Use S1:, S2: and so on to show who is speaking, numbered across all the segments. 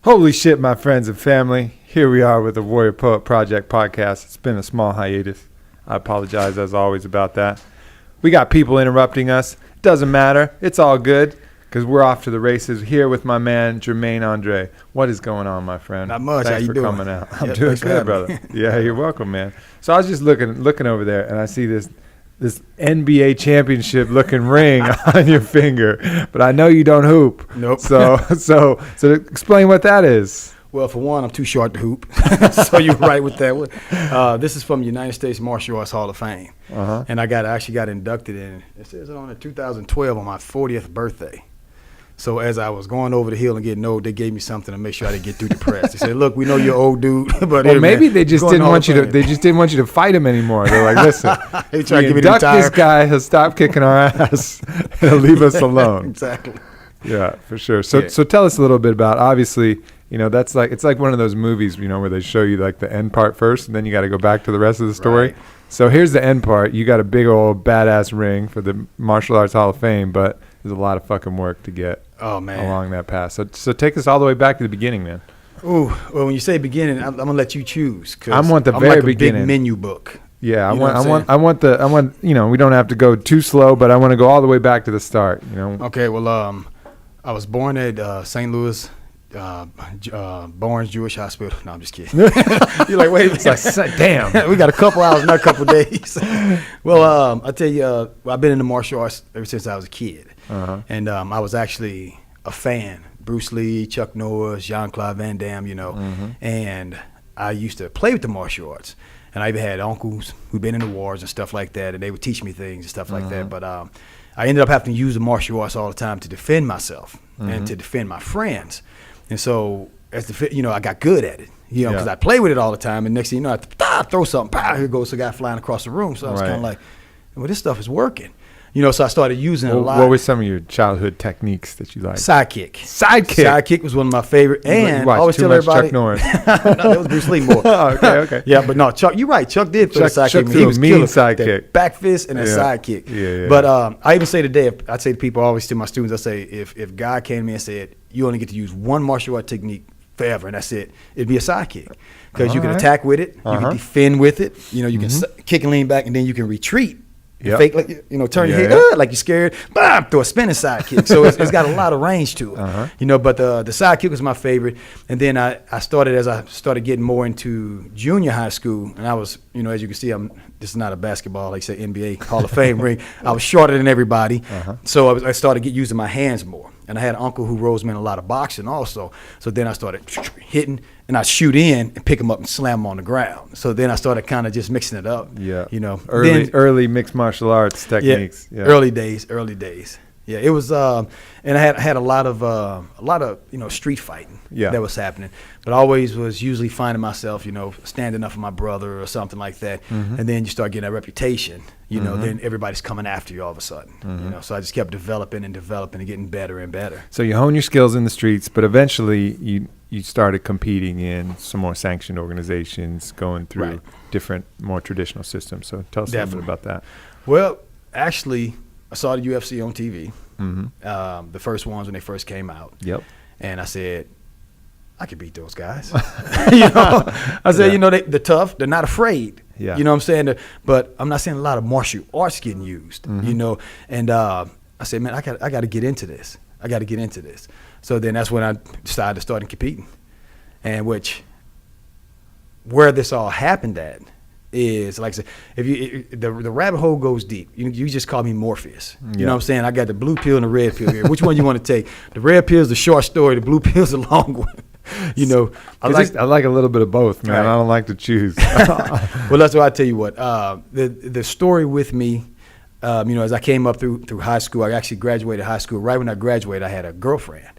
S1: Holy shit, my friends and family. Here we are with the Warrior Poet Project podcast. It's been a small hiatus. I apologize as always about that. We got people interrupting us. Doesn't matter. It's all good because we're off to the races here with my man, Jermaine Andre. What is going on, my friend?
S2: Not much.
S1: Thanks
S2: How you
S1: for
S2: doing?
S1: coming out. I'm doing good, brother. Yeah, you're welcome, man. So I was just looking over there, and I see this NBA championship looking ring on your finger, but I know you don't hoop.
S2: Nope.
S1: So explain what that is.
S2: Well, for one, I'm too short to hoop, so you're right with that one. This is from the United States Martial Arts Hall of Fame, and I actually got inducted in. It says it on in 2012 on my 40th birthday. So as I was going over the hill and getting old, they gave me something to make sure I didn't get through the press. They said, "Look, we know you're an old dude, but
S1: well, maybe they just didn't want you to. They just didn't want you to fight him anymore. They're like, listen,
S2: they try to give me
S1: induct this guy. He'll stop kicking our ass. He'll leave us alone."
S2: Exactly.
S1: Yeah, for sure. So tell us a little bit about. Obviously, that's like it's like one of those movies, where they show you like the end part first, and then you got to go back to the rest of the story.
S2: Right.
S1: So here's the end part. You got a big old badass ring for the Martial Arts Hall of Fame, but there's a lot of fucking work to get along that path. So take us all the way back to the beginning, man.
S2: Ooh, well, when you say beginning, I'm gonna let you choose.
S1: I want the very
S2: like
S1: beginning.
S2: Big menu book.
S1: Yeah, I want. We don't have to go too slow, but I want to go all the way back to the start.
S2: Okay, well, I was born at St. Louis. Barnes Jewish Hospital. No, I'm just kidding. You're like, wait a minute.
S1: It's like, damn.
S2: We got a couple hours, not a couple days. Well, I tell you, I've been in the martial arts ever since I was a kid. And I was actually a fan. Bruce Lee, Chuck Norris, Jean-Claude Van Damme, and I used to play with the martial arts. And I even had uncles who'd been in the wars and stuff like that, and they would teach me things and stuff like that. But I ended up having to use the martial arts all the time to defend myself and to defend my friends. And so, I got good at it, because I play with it all the time. And next thing you know, I throw something, here goes a guy flying across the room. So I was kind of like, well, this stuff is working. So I started using it a lot.
S1: What were some of your childhood techniques that you liked?
S2: Sidekick.
S1: Sidekick
S2: was one of my favorite. And I always tell everybody.
S1: Chuck Norris.
S2: No, that was Bruce Lee more.
S1: Okay.
S2: Yeah, but no, Chuck, you're right. Chuck did throw a sidekick.
S1: Chuck threw a mean sidekick.
S2: Back fist and a sidekick.
S1: Yeah.
S2: But I even say today, I'd say to people, always to my students, I say, if God came to me and said, you only get to use one martial art technique forever, and that's it, it'd be a sidekick. Because you can attack with it, you can defend with it, you can kick and lean back, and then you can retreat. Fake, turn your head like you're scared, bam, throw a spinning sidekick. So it's got a lot of range to it, But the sidekick was my favorite. And then I started getting more into junior high school, and I was, as you can see, this is not a basketball, like say NBA Hall of Fame ring. I was shorter than everybody, so I started using my hands more. And I had an uncle who rose me in a lot of boxing also. So then I started hitting, and I'd shoot in and pick them up and slam them on the ground. So then I started kind of just mixing it up. Yeah.
S1: Early mixed martial arts techniques.
S2: Yeah. Early days. Yeah, it was, and I had a lot of street fighting that was happening, but I always was usually finding myself, standing up for my brother or something like that, and then you start getting that reputation, then everybody's coming after you all of a sudden, so I just kept developing and getting better and better.
S1: So you hone your skills in the streets, but eventually you started competing in some more sanctioned organizations, going through different, more traditional systems. So tell us a little bit about that.
S2: Well, actually, I saw the UFC on TV, the first ones when they first came out.
S1: Yep.
S2: And I said, I could beat those guys. I said, they're tough. They're not afraid.
S1: Yeah.
S2: You know what I'm saying? But I'm not saying a lot of martial arts getting used, And I said, man, I got to get into this. So then that's when I decided to start competing. And where this all happened at is, like I said, if the rabbit hole goes deep, you just call me Morpheus. You know what I'm saying? I got the blue pill and the red pill here. Which one you want to take? The red pill is the short story. The blue pill is the long one.
S1: I like a little bit of both, man. Right. I don't like to choose.
S2: Well, that's what I tell you what. The story with me, as I came up through high school, I actually graduated high school. Right when I graduated, I had a girlfriend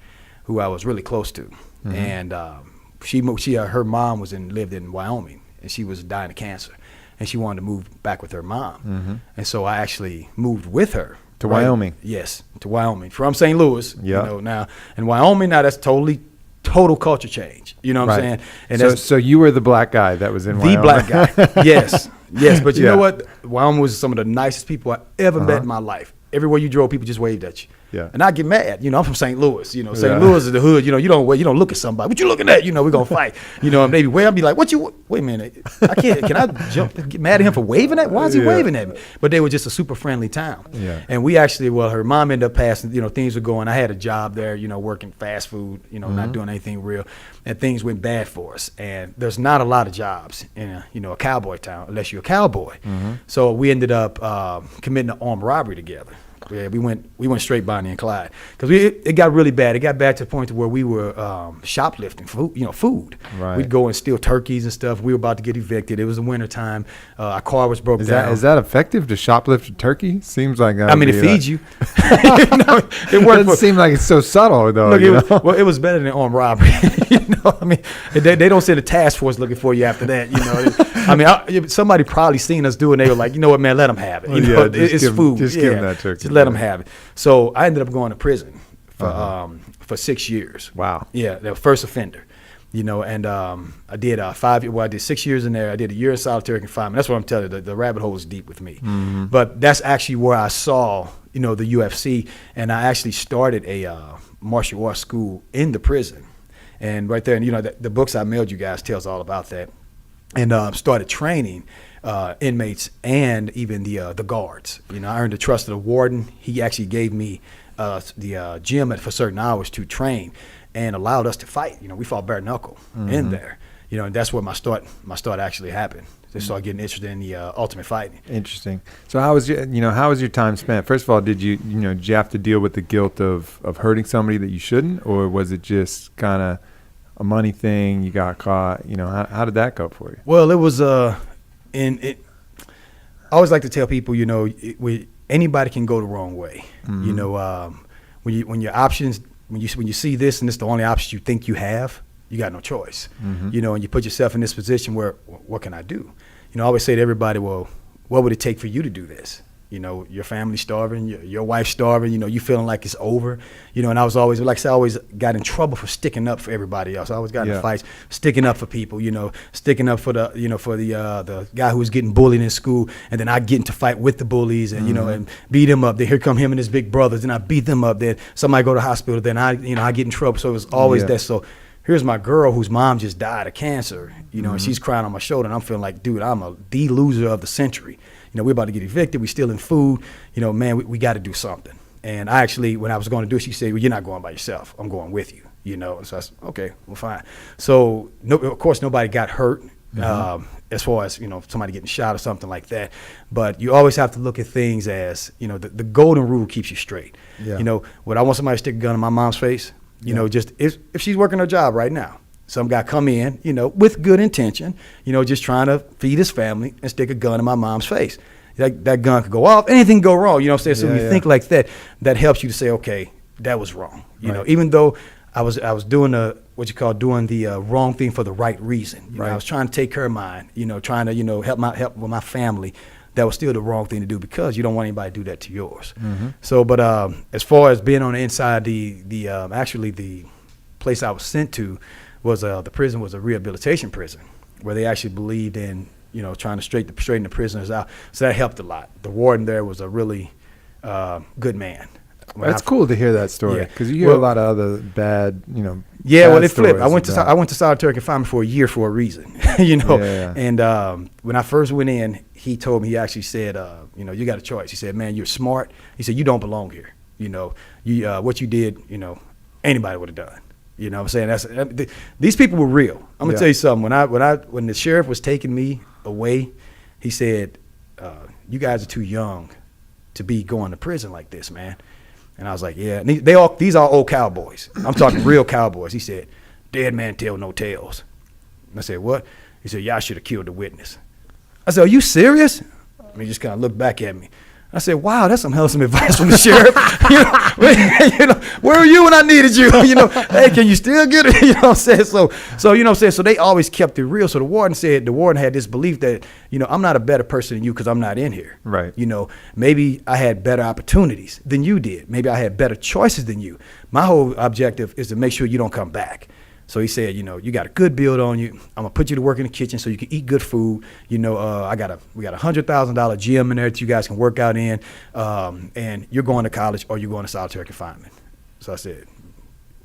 S2: who I was really close to, and her mom lived in Wyoming, and she was dying of cancer. And she wanted to move back with her mom. And so I actually moved with her.
S1: To Wyoming?
S2: Yes, to Wyoming. From St. Louis,
S1: Yeah.
S2: Now. In Wyoming, now that's total culture change. You know what I'm saying?
S1: And so you were the black guy that was in Wyoming.
S2: The black guy, yes. But you know what? Wyoming was some of the nicest people I ever met in my life. Everywhere you drove, people just waved at you.
S1: Yeah.
S2: And I get mad. You know, I'm from St. Louis. You know, St. Louis is the hood. You know, you don't look at somebody. What you looking at? You know, we're gonna fight. You know, and maybe I'll be like, wait a minute. I can't. Can I get mad at him for waving at? Why is he waving at me? But they were just a super friendly town.
S1: Yeah.
S2: And we actually, her mom ended up passing. You know, things were going. I had a job there. You know, working fast food. You know, not doing anything real, and things went bad for us. And there's not a lot of jobs in a cowboy town unless you're a cowboy. So we ended up committing an armed robbery together. Yeah, we went straight Bonnie and Clyde because it got really bad. It got bad to the point to where we were shoplifting food.
S1: Right.
S2: We'd go and steal turkeys and stuff. We were about to get evicted. It was the winter time. Our car was broke down.
S1: Is that effective to shoplift a turkey? Seems like that.
S2: I mean, it feeds you.
S1: It doesn't seem like it's so subtle though.
S2: Look, it was better than armed robbery. I mean, they don't send a task force looking for you after that. You know, I mean, somebody probably seen us do it. And they were like, you know what, man, let them have it. You know, it's food.
S1: Just give them that turkey.
S2: Just let them have it. So I ended up going to prison for 6 years.
S1: Wow.
S2: Yeah, the first offender. You know, and I did 5 years. Well, I did 6 years in there. I did a year in solitary confinement. That's what I'm telling you. The rabbit hole was deep with me. But that's actually where I saw, the UFC, and I actually started a martial arts school in the prison. And right there, and the books I mailed you guys tells all about that. And started training inmates and even the guards. I earned the trust of the warden. He actually gave me the gym for certain hours to train and allowed us to fight. We fought bare knuckle in there. And that's where my start actually happened. They started getting interested in the ultimate fighting.
S1: Interesting. So how was your time spent? First of all, did you have to deal with the guilt of hurting somebody that you shouldn't, or was it just kind of a money thing? You got caught. How did that go for you?
S2: Well, it was I always like to tell people, anybody can go the wrong way. When your options, when you see this and it's the only option you think you have, you got no choice. And you put yourself in this position where, what can I do? I always say to everybody, well, what would it take for you to do this? Your family's starving, your wife's starving, you feeling like it's over, and I was always, like I said, I always got in trouble for sticking up for everybody else. I always got in fights, sticking up for people, sticking up for the guy who was getting bullied in school, and then I'd get into fight with the bullies and, and beat him up. Then here come him and his big brothers, and I beat them up. Then somebody go to the hospital, then I get in trouble. So it was always that. So here's my girl whose mom just died of cancer, and she's crying on my shoulder, and I'm feeling like, dude, I'm the loser of the century. We're about to get evicted. We're stealing food. Man, we got to do something. And I actually, when I was going to do it, she said, well, you're not going by yourself. I'm going with you, So I said, okay, well, fine. So, of course, nobody got hurt as far as, somebody getting shot or something like that. But you always have to look at things as, the golden rule keeps you straight. Yeah. Would I want somebody to stick a gun in my mom's face? Just if she's working her job right now. Some guy come in, with good intention, just trying to feed his family and stick a gun in my mom's face. That gun could go off, anything go wrong, So when you think like that, that helps you to say, okay, that was wrong.
S1: Right.
S2: Even though I was doing doing the wrong thing for the right reason. I was trying to take care of mine, trying to, help with my family. That was still the wrong thing to do because you don't want anybody to do that to yours. So, but as far as being on the inside, actually the place I was sent to was the prison was a rehabilitation prison where they actually believed in trying to straighten the prisoners out. So that helped a lot. The warden there was a really good man.
S1: That's cool to hear that story because you hear a lot of other bad,
S2: Yeah, well, it flipped. I went to solitary confinement for a year for a reason, And when I first went in, he told me, he actually said, you got a choice. He said, man, you're smart. He said, you don't belong here. What you did, anybody would have done. What I'm saying? These people were real. I'm gonna tell you something. When the sheriff was taking me away, he said, "You guys are too young to be going to prison like this, man." And I was like, "Yeah." And these are old cowboys. I'm talking real cowboys. He said, "Dead man tell no tales." And I said, "What?" He said, "Y'all should have killed the witness." I said, "Are you serious?" And he just kind of looked back at me. I said, wow, that's some advice from the sheriff. Where were you when I needed you? Hey, can you still get it? What I'm saying? So they always kept it real. So the warden had this belief that, I'm not a better person than you because I'm not in here.
S1: Right.
S2: Maybe I had better opportunities than you did. Maybe I had better choices than you. My whole objective is to make sure you don't come back. So he said, you got a good build on you. I'm gonna put you to work in the kitchen so you can eat good food. We got a $100,000 gym in there that you guys can work out in, and you're going to college or you're going to solitary confinement. So I said,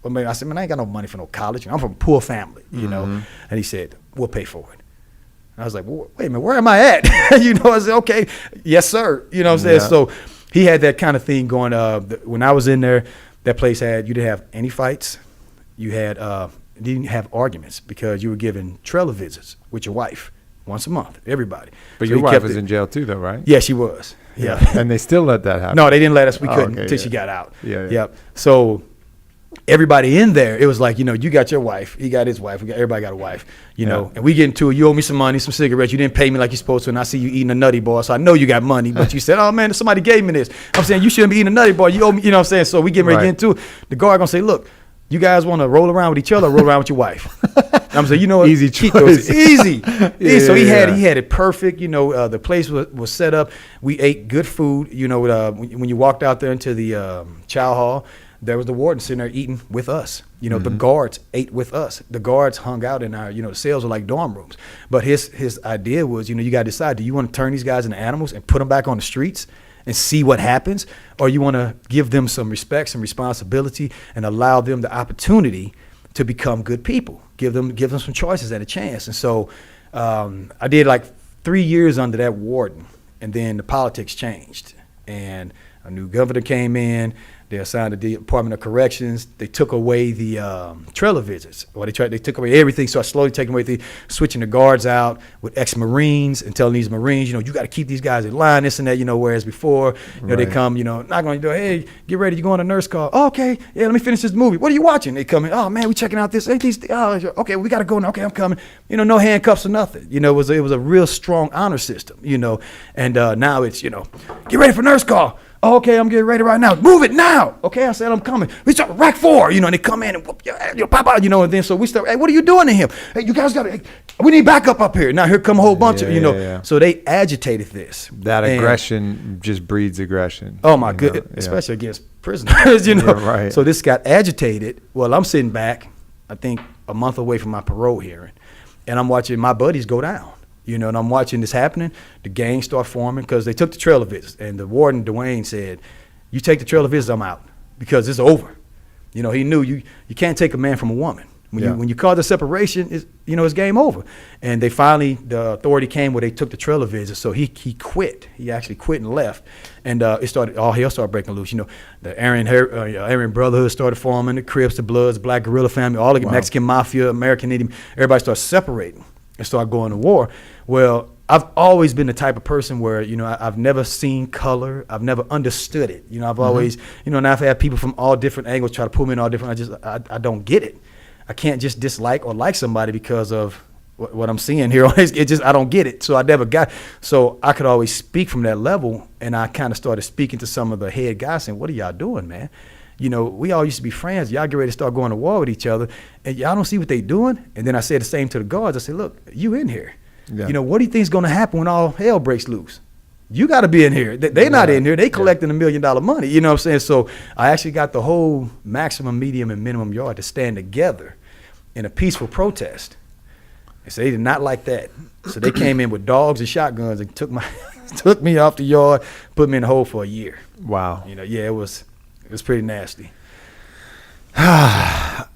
S2: well, man, I ain't got no money for no college. I'm from a poor family, And he said, we'll pay for it. And I was like, well, wait a minute, where am I at? I said, okay, yes, sir. You know what I'm saying? So he had that kind of thing going. When I was in there, that place you didn't have any fights. You didn't have arguments because you were given trailer visits with your wife once a month, everybody.
S1: But your wife was in jail too, though, right?
S2: Yeah, she was. Yeah.
S1: And they still let that happen?
S2: No, they didn't let us. We couldn't until she got out.
S1: Yeah.
S2: Yep. So everybody in there, it was like, you got your wife, he got his wife, everybody got a wife, and we get into it. You owe me some money, some cigarettes. You didn't pay me like you're supposed to, and I see you eating a Nutty Bar, so I know you got money, but you said, oh man, somebody gave me this. I'm saying you shouldn't be eating a Nutty Bar. You owe me, you know what I'm saying? So we getting ready to get into it. The guard gonna say, look, you guys want to roll around with each other or roll around with your wife? I'm saying,
S1: easy choice.
S2: Easy. So he had it perfect. The place was set up. We ate good food. When you walked out there into the chow hall, there was the warden sitting there eating with us. The guards ate with us. The guards hung out in our, the cells were like dorm rooms. But his idea was, you got to decide, do you want to turn these guys into animals and put them back on the streets and see what happens? Or you want to give them some respect, some responsibility, and allow them the opportunity to become good people. Give them some choices and a chance. And so I did like 3 years under that warden, and then the politics changed. And a new governor came in. They assigned the Department of Corrections. They took away the trailer visits. They took away everything. So I slowly taking away switching the guards out with ex-Marines and telling these Marines, you got to keep these guys in line, this and that, whereas before, they come, not going to do, hey, get ready, you're going to nurse call. Oh, okay, yeah, let me finish this movie. What are you watching? They come in, oh man, we checking out this. Okay, we got to go now. Okay, I'm coming. No handcuffs or nothing. It was a real strong honor system, and now it's, get ready for nurse call. Oh, okay, I'm getting ready right now. Move it now. Okay, I said I'm coming. We start rack 4, and they come in and whoop your pop out, and then so we start, hey, what are you doing to him? Hey, you guys we need backup up here. Now here come a whole bunch of, So they agitated this.
S1: That aggression just breeds aggression.
S2: Oh my goodness, especially against prisoners,
S1: Right.
S2: So this got agitated. Well, I'm sitting back, I think a month away from my parole hearing, and I'm watching my buddies go down. And I'm watching this happening. The gangs start forming because they took the trailer visits. And the warden, Dwayne, said, you take the trailer visits, I'm out because it's over. He knew you can't take a man from a woman. When you cause a separation, it's game over. And they finally, the authority came where they took the trailer visits. So he quit. He actually quit and left. And all hell started breaking loose. The Aryan Brotherhood started forming, the Crips, the Bloods, Black Guerrilla Family, all the Mexican Mafia, American Indian, everybody started separating and start going to war. Well, I've always been the type of person where, I've never seen color. I've never understood it. I've always, and I've had people from all different angles try to pull me in all different. I don't get it. I can't just dislike or like somebody because of what I'm seeing here. I don't get it. So I never got, so I could always speak from that level. And I kind of started speaking to some of the head guys saying, what are y'all doing, man? We all used to be friends. Y'all get ready to start going to war with each other, and y'all don't see what they doing. And then I said the same to the guards. I said, look, you in here. Yeah. What do you think is going to happen when all hell breaks loose? You got to be in here. They're not in here. They collecting $1 million money. You know what I'm saying? So I actually got the whole maximum, medium, and minimum yard to stand together in a peaceful protest. And so they did not like that. So they came in with dogs and shotguns and took me off the yard, put me in the hole for a year.
S1: Wow.
S2: It was pretty nasty.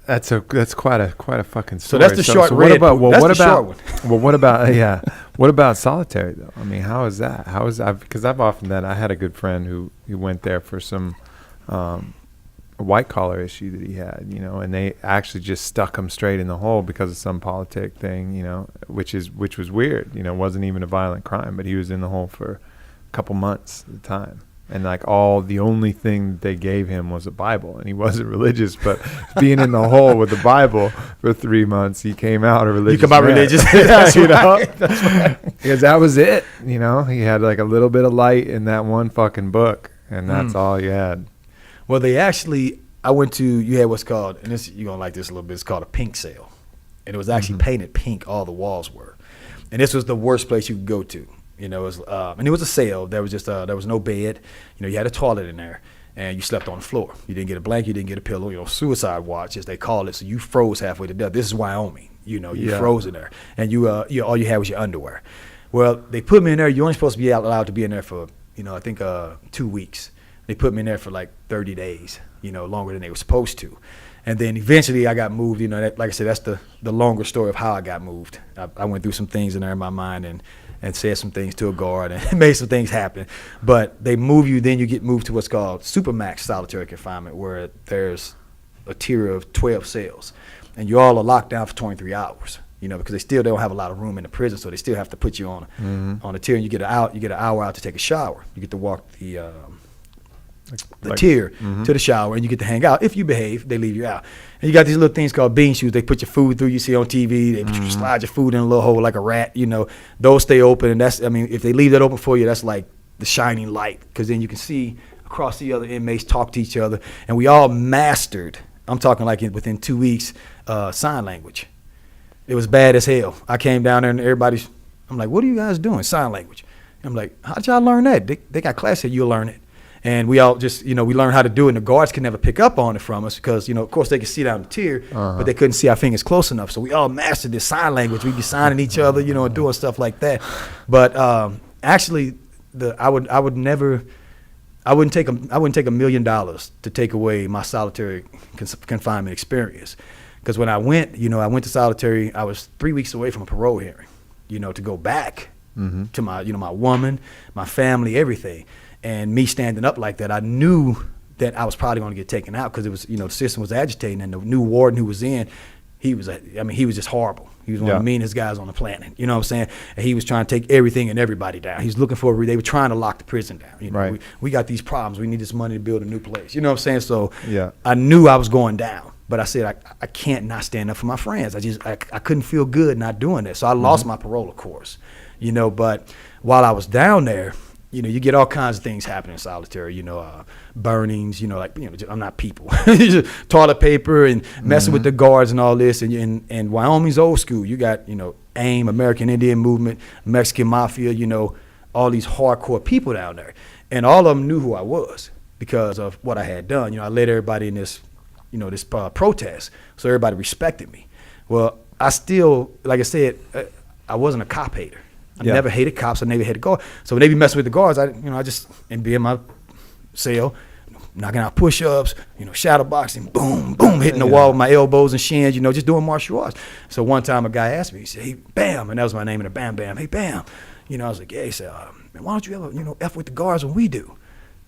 S1: That's quite a fucking story.
S2: So that's the short red.
S1: What about solitary though? I mean, how is that? Because I've often that I had a good friend who went there for some white collar issue that he had, and they actually just stuck him straight in the hole because of some politic thing, which was weird. Wasn't even a violent crime, but he was in the hole for a couple months at the time. And the only thing they gave him was a Bible, and he wasn't religious, but being in the hole with the Bible for 3 months, he came out a religious.
S2: You come out religious,
S1: That's right. Because that was it. He had like a little bit of light in that one fucking book, and that's all he had.
S2: Well, I went to, you had what's called, and this you're gonna like this a little bit. It's called a pink cell, and it was actually painted pink. All the walls were, and this was the worst place you could go to. It was, and it was a cell. There was just there was no bed. You had a toilet in there, and you slept on the floor. You didn't get a blanket, you didn't get a pillow, suicide watch, as they call it. So you froze halfway to death. This is Wyoming. You froze in there, and you all you had was your underwear. Well, they put me in there. You're only supposed to be allowed to be in there for, I think 2 weeks. They put me in there for like 30 days, longer than they were supposed to. And then eventually I got moved. Like I said, that's the longer story of how I got moved. I went through some things in there in my mind and said some things to a guard and made some things happen. But they move you, then you get moved to what's called Supermax solitary confinement, where there's a tier of 12 cells. And you all are locked down for 23 hours, because they still don't have a lot of room in the prison, so they still have to put you on a tier, and you get an hour out to take a shower. You get to walk the tier to the shower, and you get to hang out. If you behave, they leave you out. And you got these little things called bean shoes. They put your food through. You see on TV. They slide your food in a little hole like a rat. Those stay open, and if they leave that open for you, that's like the shining light, because then you can see across the other inmates, talk to each other, and we all mastered. I'm talking like within 2 weeks, sign language. It was bad as hell. I came down there and I'm like, what are you guys doing? Sign language. And I'm like, how'd y'all learn that? They got class here, you'll learn it. And we all just, we learned how to do it, and the guards could never pick up on it from us because, of course they could see down the tier, but they couldn't see our fingers close enough. So we all mastered this sign language. We'd be signing each other, and doing stuff like that. But actually, I wouldn't take $1 million to take away my solitary confinement experience. Because when I went to solitary, I was 3 weeks away from a parole hearing, to go back to my, my woman, my family, everything. And me standing up like that, I knew that I was probably going to get taken out because it was, the system was agitating, and the new warden who was in, he was just horrible. He was one of the meanest guys on the planet. You know what I'm saying? And he was trying to take everything and everybody down. He's looking they were trying to lock the prison down.
S1: Right.
S2: We got these problems. We need this money to build a new place. You know what I'm saying? So I knew I was going down. But I said, I can't not stand up for my friends. I couldn't feel good not doing this. So I lost my parole, of course. But while I was down there, you get all kinds of things happening in solitary, burnings, I'm not people. Toilet paper and messing with the guards and all this. And Wyoming's old school. You got, AIM, American Indian Movement, Mexican Mafia, all these hardcore people down there. And all of them knew who I was because of what I had done. I led everybody in this, this protest. So everybody respected me. Well, I still, like I said, I wasn't a cop hater. I never hated cops. I never hated guards. So when they be messing with the guards, I just be in my cell, knocking out push-ups, shadow boxing, boom, boom, hitting the wall with my elbows and shins, just doing martial arts. So one time a guy asked me, he said, hey, Bam, and that was my name in the Bam Bam. Hey, Bam. I was like, yeah. He said, man, why don't you ever, F with the guards when we do?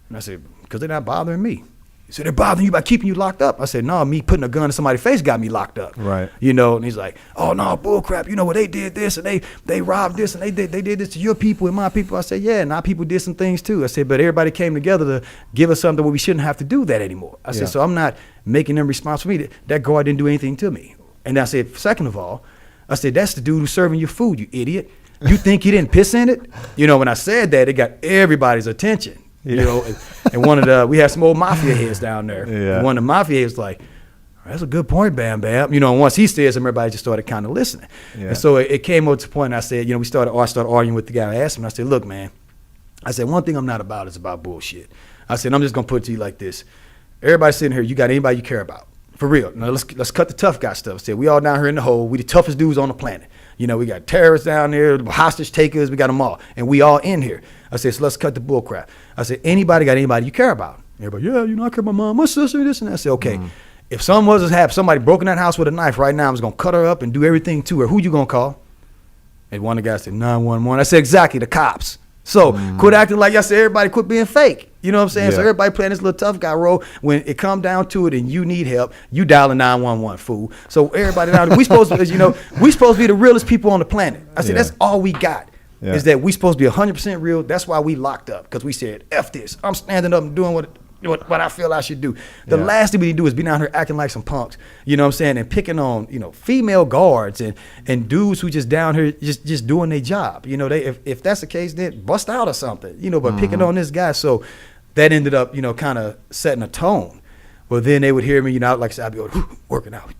S2: And I said, because they're not bothering me. He said, they're bothering you by keeping you locked up. I said, no, me putting a gun in somebody's face got me locked up.
S1: Right.
S2: And he's like, oh, no, bull crap. Well, they did this, and they robbed this, and they did this to your people and my people. I said, yeah, and our people did some things too. I said, but everybody came together to give us something where we shouldn't have to do that anymore. I said, so I'm not making them responsible for me. That guard didn't do anything to me. And I said, second of all, I said, that's the dude who's serving your food, you idiot. You think he didn't piss in it? When I said that, it got everybody's attention. And one of we had some old mafia heads down there. And one of the mafia heads was like, that's a good point, Bam Bam. And once he said something, everybody just started kind of listening. And so it came up to the point, and I said, I started arguing with the guy. I asked him, I said, look, man, I said, one thing I'm not about is about bullshit. I said, I'm just going to put it to you like this. Everybody sitting here, you got anybody you care about. For real. Now, let's cut the tough guy stuff. I said, we all down here in the hole. We the toughest dudes on the planet. We got terrorists down there, hostage takers, we got them all. And we all in here. I said, so let's cut the bull crap. I said, anybody got anybody you care about? Everybody, yeah, I care about my mom, my sister, this and that. I said, okay, if somebody broke in that house with a knife right now, I was going to cut her up and do everything to her. Who you going to call? And one of the guys said, 911. I said, exactly, the cops. So quit acting like I said, everybody quit being fake. You know what I'm saying? So everybody playing this little tough guy role. When it come down to it and you need help, you dialing 911, fool. So everybody down we supposed to, we supposed to be the realest people on the planet. I said, that's all we got. Is that we supposed to be 100% real. That's why we locked up, because we said, F this. I'm standing up and doing what I feel I should do. The last thing we do is be down here acting like some punks, you know what I'm saying, and picking on, female guards and dudes who just down here just doing their job. They if that's the case, then bust out or something, but picking on this guy. So that ended up, kind of setting a tone. Well, then they would hear me, like I said, I'd be working out.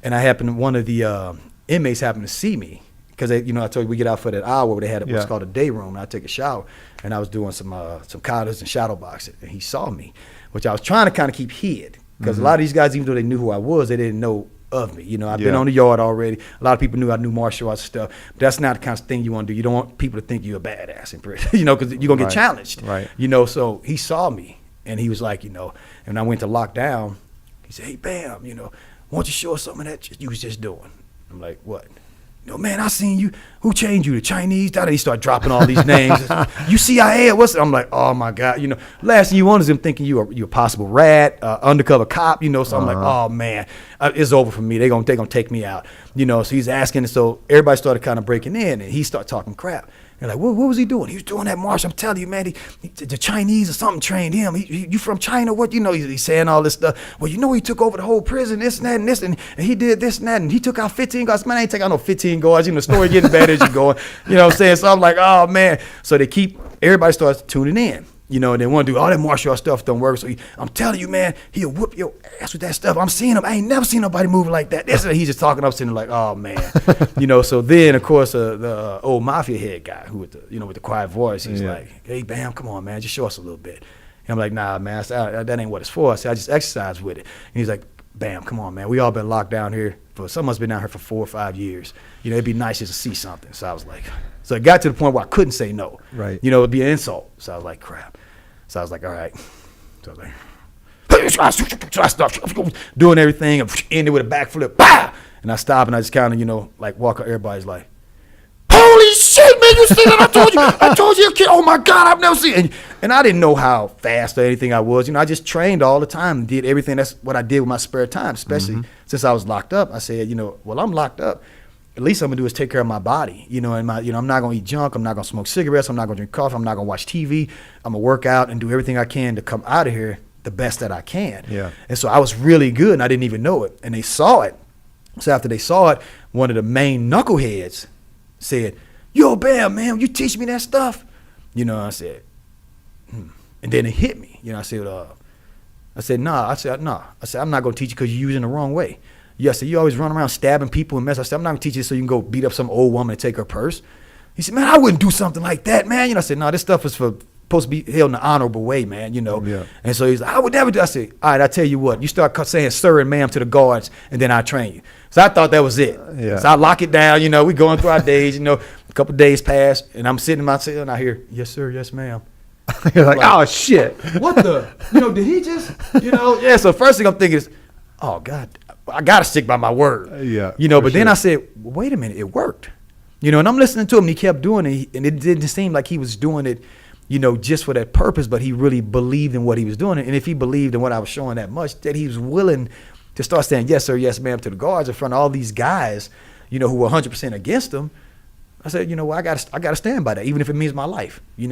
S2: And one of the inmates happened to see me, because I told you we get out for that hour where they had what's called a day room, and I take a shower, and I was doing some katas and shadow boxing, and he saw me, which I was trying to kind of keep hid, because a lot of these guys, even though they knew who I was, they didn't know of me. I've been on the yard already. A lot of people knew I knew martial arts stuff. But that's not the kind of thing you want to do. You don't want people to think you're a badass in prison, because you're going to get challenged.
S1: Right.
S2: So he saw me, and he was like, and I went to lock down. He said, hey, Bam, why don't you show us something that you was just doing? I'm like, what? Man, I seen you. Who changed you? The Chinese? He start dropping all these names. You CIA? What's? I'm like, oh my God. Last thing you want is them thinking you a possible rat, undercover cop. So I'm like, oh man, it's over for me. They gonna take me out. So he's asking, and so everybody started kind of breaking in, and he started talking crap. They're like, what was he doing? He was doing that march. I'm telling you, man, the Chinese or something trained him. You from China? What? He's saying all this stuff. Well, he took over the whole prison, this and that and this, and he did this and that, and he took out 15 guards. Man, I ain't take out no 15 guards. The story getting better as you going. What I'm saying? So I'm like, oh, man. So everybody starts tuning in. And they want to do all that martial arts stuff don't work. So I'm telling you, man, he'll whoop your ass with that stuff. I'm seeing him. I ain't never seen nobody moving like that. He's just talking. I'm sitting there like, oh man, So then, of course, the old mafia head guy who with the quiet voice, he's like, hey, Bam, come on, man, just show us a little bit. And I'm like, nah, man, that ain't what it's for. I said, I just exercise with it. And he's like, Bam, come on, man, we all been locked down here some of us been down here for 4 or 5 years. It'd be nice just to see something. So I was like, so it got to the point where I couldn't say no.
S1: Right.
S2: It'd be an insult. So I was like, crap. So I was like, all right. So I was like, I started doing everything and ended with a backflip. Bah! And I stopped and I just kind of, walk out. Everybody's like, holy shit, man, you see that? I told you, kid. Oh my God, I've never seen it. And I didn't know how fast or anything I was. I just trained all the time and did everything. That's what I did with my spare time, especially since I was locked up. I said, well, I'm locked up. At least I'm gonna do is take care of my body, and I'm not gonna eat junk. I'm not gonna smoke cigarettes. I'm not gonna drink coffee. I'm not gonna watch TV. I'm gonna work out and do everything I can to come out of here the best that I can.
S1: Yeah.
S2: And so I was really good, and I didn't even know it. And they saw it. So after they saw it, one of the main knuckleheads said, "Yo, Bam, man, you teach me that stuff?" I said, And then it hit me. I said, nah. I said, I'm not gonna teach you because you're using it the wrong way. Yes, so you always run around stabbing people and mess. I said, I'm not gonna teach you this so you can go beat up some old woman and take her purse. He said, man, I wouldn't do something like that, man. I said, no, this stuff is supposed to be held in an honorable way, man.
S1: Yeah.
S2: And so he's like, I would never do. I said, all right, I tell you what, you start saying sir and ma'am to the guards, and then I train you. So I thought that was it.
S1: Yeah.
S2: So I lock it down. We going through our days. A couple of days pass, and I'm sitting in my cell, and I hear, yes sir, yes ma'am.
S1: You're like, oh shit.
S2: What the? Did he just? Yeah. So first thing I'm thinking is, oh God, I gotta stick by my word.
S1: Yeah.
S2: But then I said, well, wait a minute, it worked. And I'm listening to him, and he kept doing it, and it didn't seem like he was doing it, just for that purpose, but he really believed in what he was doing. And if he believed in what I was showing that much, that he was willing to start saying yes sir, yes ma'am to the guards in front of all these guys, who were 100% against him. I said, well, I gotta stand by that, even if it means my life. He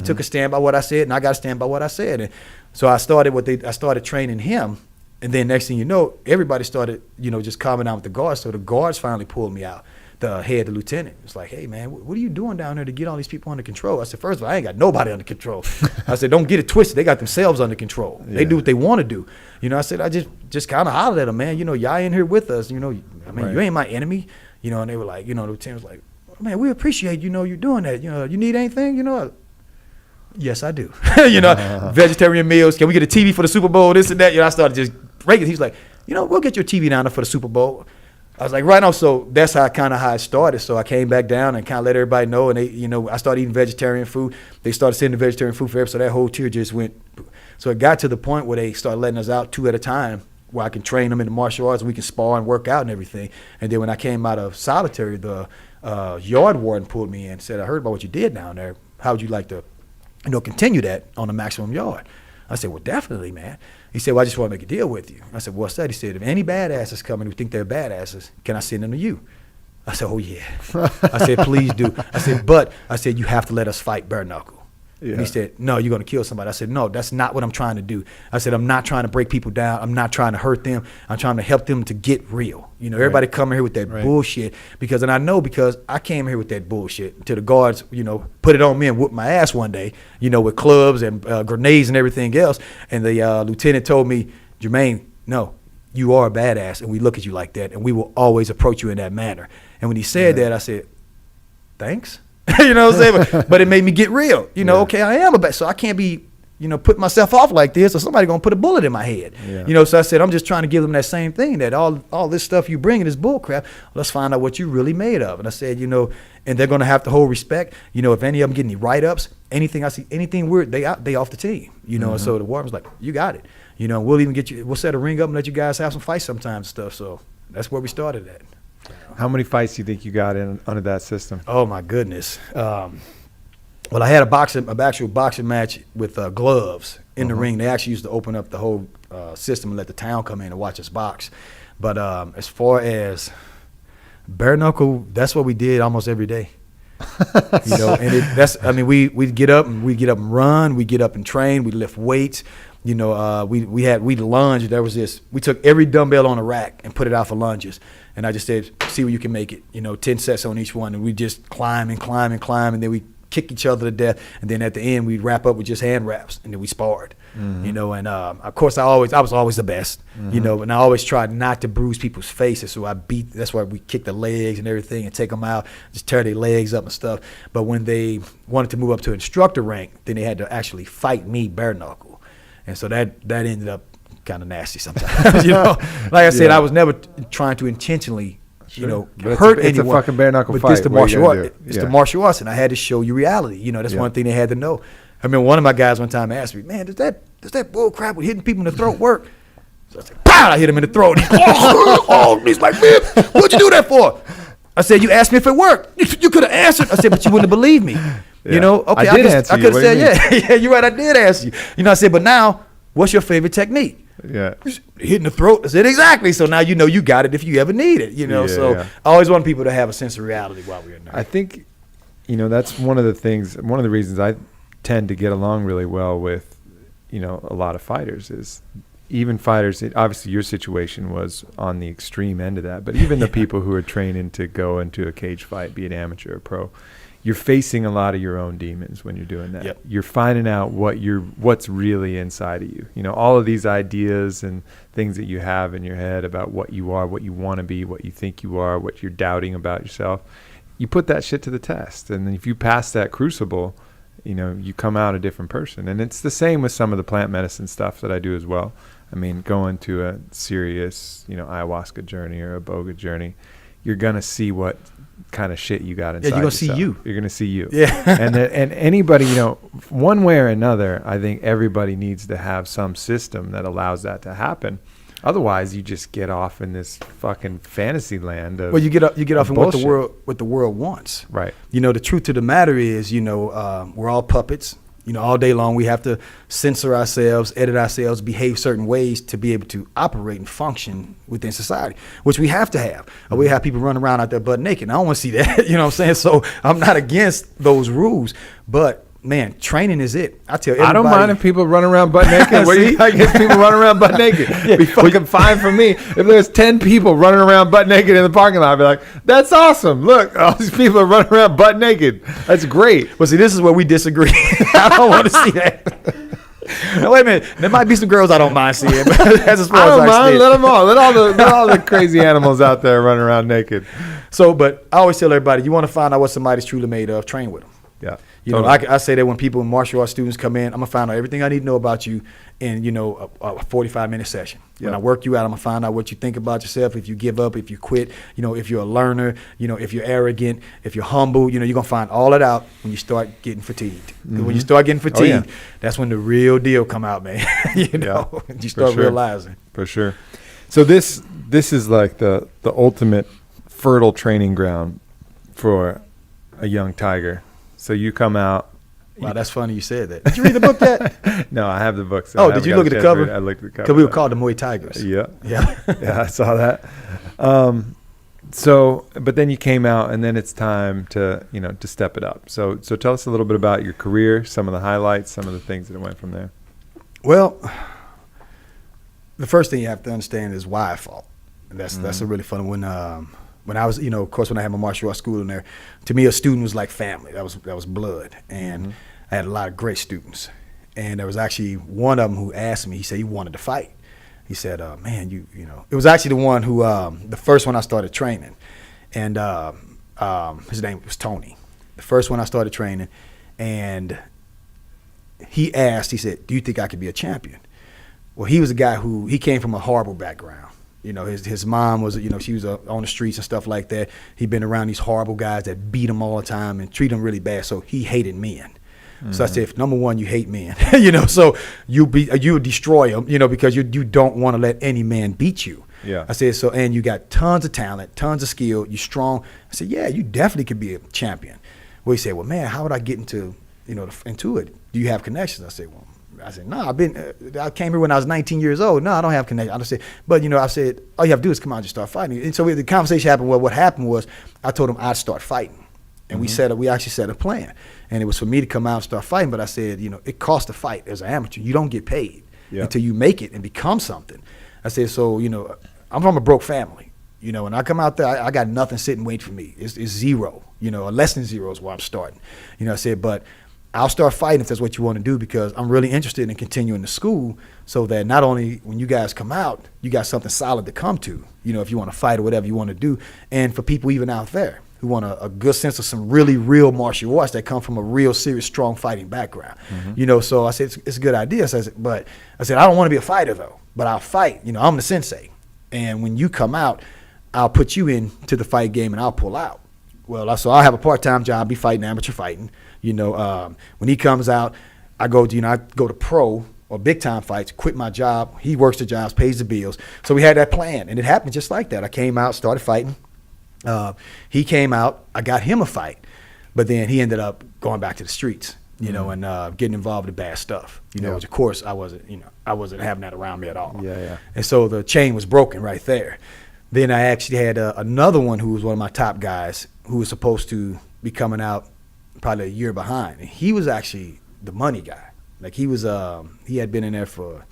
S2: took a stand by what I said, and I gotta stand by what I said. And so I started training him. And then next thing you know, everybody started, just calming down with the guards. So the guards finally pulled me out. The lieutenant was like, hey, man, what are you doing down there to get all these people under control? I said, first of all, I ain't got nobody under control. I said, don't get it twisted. They got themselves under control. Yeah. They do what they want to do. I said, I just kind of hollered at them, man. Y'all in here with us. You ain't my enemy. And they were like, the lieutenant was like, man, we appreciate, you doing that. You need anything, Yes, I do. Vegetarian meals. Can we get a TV for the Super Bowl? This and that. I started just breaking. He's like, we'll get your TV down there for the Super Bowl. I was like, right on. So that's how it started. So I came back down and kind of let everybody know. And they, I started eating vegetarian food. They started sending the vegetarian food for everybody. So that whole tier just went. So it got to the point where they started letting us out 2 at a time, where I can train them in the martial arts and we can spar and work out and everything. And then when I came out of solitary, the yard warden pulled me in and said, I heard about what you did down there. How would you like to continue that on the maximum yard? I said, well, definitely, man. He said, well, I just want to make a deal with you. I said, what's that? He said, if any badasses coming who think they're badasses, can I send them to you? I said, oh, yeah. I said, please do. I said, you have to let us fight bare knuckle. Yeah. And he said, no, you're going to kill somebody. I said, no, that's not what I'm trying to do. I said, I'm not trying to break people down. I'm not trying to hurt them. I'm trying to help them to get real. Everybody coming here with that bullshit because I came here with that bullshit to the guards, put it on me and whoop my ass one day, with clubs and grenades and everything else. And the lieutenant told me, Jermaine, no, you are a badass and we look at you like that and we will always approach you in that manner. And when he said that, I said, thanks. You know what I'm saying? But it made me get real. You know, okay, I am a bad, so I can't be, you know, putting myself off like this, or somebody gonna put a bullet in my head. You know, so I said, I'm just trying to give them that same thing, that all this stuff you bring in is bull crap. Let's find out what you really made of. And I said, you know, and they're gonna have to hold respect. You know, if any of them get any write-ups, anything I see, anything weird, they off the team. You know, and so the warden was like, you got it. You know, we'll even we'll set a ring up and let you guys have some fights sometimes and stuff. So that's where we started at.
S1: How many fights do you think you got in under that system?
S2: Oh my goodness. Well, I had an actual boxing match with gloves in the ring. They actually used to open up the whole system and let the town come in and watch us box. But as far as bare knuckle, that's what we did almost every day. You know, and we'd get up and run, we'd get up and train, we'd lift weights. You know, we'd lunge. There was this. We took every dumbbell on a rack and put it out for lunges. And I just said, see where you can make it. You know, 10 sets on each one, and we just climb and climb and climb, and then we kick each other to death. And then at the end, we'd wrap up with just hand wraps, and then we sparred. You know, and of course, I was always the best. You know, and I always tried not to bruise people's faces, so that's why we kick the legs and everything and take them out, just tear their legs up and stuff. But when they wanted to move up to instructor rank, then they had to actually fight me bare knuckle. And so that ended up kind of nasty sometimes. You know, like I said, I was never trying to intentionally, you know, hurt anyone.
S1: It's a fucking bare knuckle fight.
S2: It's the martial art. It's the martial arts, and I had to show you reality. You know, that's one thing they had to know. I mean, one of my guys one time asked me, "Man, does that bull crap with hitting people in the throat work?" So I said, "Pow!" I hit him in the throat. He's like, "Man, what'd you do that for?" I said, "You asked me if it worked. You could have answered." I said, "But you wouldn't have believed me." You know, okay, I could have said, yeah, you're right, I did ask you. You know, I said, but now, what's your favorite technique? Yeah. Hitting the throat. I said, exactly. So now you know you got it if you ever need it, you know. I always want people to have a sense of reality while we're in there.
S1: I think, you know, that's one of the reasons I tend to get along really well with, you know, a lot of fighters is even fighters, obviously your situation was on the extreme end of that, but even the people who are training to go into a cage fight, be it amateur or pro, you're facing a lot of your own demons when you're doing that. Yep. You're finding out what's really inside of you. You know, all of these ideas and things that you have in your head about what you are, what you want to be, what you think you are, what you're doubting about yourself. You put that shit to the test. And if you pass that crucible, you know, you come out a different person. And it's the same with some of the plant medicine stuff that I do as well. I mean, going to a serious, you know, ayahuasca journey or a boga journey, you're going to see what kind of shit you got inside.
S2: Yeah, you're gonna see you.
S1: You're gonna see you.
S2: Yeah.
S1: and anybody, you know, one way or another, I think everybody needs to have some system that allows that to happen. Otherwise, you just get off in this fucking fantasy land of.
S2: Well, you get off in what the world wants.
S1: Right.
S2: You know, the truth of the matter is, you know, we're all puppets. You know, all day long we have to censor ourselves, edit ourselves, behave certain ways to be able to operate and function within society, which we have to have. We have people running around out there butt naked. I don't want to see that. You know what I'm saying? So I'm not against those rules, but man, training is it. I tell everybody.
S1: I don't mind if people run around butt naked. What do you think if people run around butt naked? It'd be fucking fine for me. If there's 10 people running around butt naked in the parking lot, I'd be like, that's awesome. Look, all these people are running around butt naked. That's great.
S2: Well, see, this is where we disagree. I don't want to see that. Now, wait a minute. There might be some girls I don't mind seeing. But that's as far
S1: I don't
S2: as
S1: mind. Let them all. Let all the crazy animals out there running around naked.
S2: So, but I always tell everybody, you want to find out what somebody's truly made of, train with them.
S1: Yeah.
S2: You know, I say that when people, martial arts students come in, I'm going to find out everything I need to know about you in, you know, a 45-minute session. When I work you out, I'm going to find out what you think about yourself, if you give up, if you quit, you know, if you're a learner, you know, if you're arrogant, if you're humble, you know, you're going to find all that out when you start getting fatigued. When you start getting fatigued, that's when the real deal come out, man. You know, you start realizing.
S1: For sure. So this is like the ultimate fertile training ground for a young tiger. So you come out.
S2: Wow, that's funny you said that. Did you read the book yet?
S1: No, I have the book. So
S2: did you look at the cover?
S1: I looked at the cover.
S2: Because we were called the Muay Tigers.
S1: Yeah. Yeah, I saw that. So, but then you came out, and then it's time to, you know, to step it up. So tell us a little bit about your career, some of the highlights, some of the things that went from there.
S2: Well, the first thing you have to understand is why I fought. And that's a really fun one. When I was, you know, of course, when I had my martial arts school in there, to me, a student was like family. That was blood. And I had a lot of great students. And there was actually one of them who asked me, he said he wanted to fight. He said, man, you know, it was actually the one who, the first one I started training. And his name was Tony. the first one I started training, and he said, do you think I could be a champion? Well, he was a guy he came from a horrible background. You know, his mom was, you know, she was on the streets and stuff like that. He'd been around these horrible guys that beat him all the time and treat him really bad. So he hated men. Mm-hmm. So I said, if, number one, you hate men, you know, so you destroy them, you know, because you don't want to let any man beat you.
S1: Yeah.
S2: I said, so, and you got tons of talent, tons of skill, you're strong. I said, yeah, you definitely could be a champion. Well, he said, well, man, how would I get into it? Do you have connections? I said, no, I came here when I was 19 years old. No, I don't have connections. I said, but, you know, I said, all you have to do is come out and just start fighting. And so the conversation happened. Well, what happened was I told him I'd start fighting. And we actually set a plan. And it was for me to come out and start fighting. But I said, you know, it costs to fight as an amateur. You don't get paid until you make it and become something. I said, so, you know, I'm from a broke family. You know, when I come out there, I got nothing sitting waiting for me. It's zero, you know, or less than zero is where I'm starting. You know, I said, but I'll start fighting if that's what you want to do, because I'm really interested in continuing the school so that not only when you guys come out, you got something solid to come to, you know, if you want to fight or whatever you want to do. And for people even out there who want a good sense of some really real martial arts that come from a real serious, strong fighting background, you know, so I said, it's a good idea. So I said, I don't want to be a fighter though, but I'll fight. You know, I'm the sensei. And when you come out, I'll put you into the fight game and I'll pull out. Well, so I'll have a part-time job, be fighting, amateur fighting. You know, when he comes out, I go to pro or big-time fights, quit my job. He works the jobs, pays the bills. So we had that plan, and it happened just like that. I came out, started fighting. He came out. I got him a fight. But then he ended up going back to the streets, you know, and getting involved in bad stuff. You know, which, of course, I wasn't having that around me at all.
S1: Yeah.
S2: And so the chain was broken right there. Then I actually had another one who was one of my top guys who was supposed to be coming out probably a year behind. And he was actually the money guy. Like he had been in there for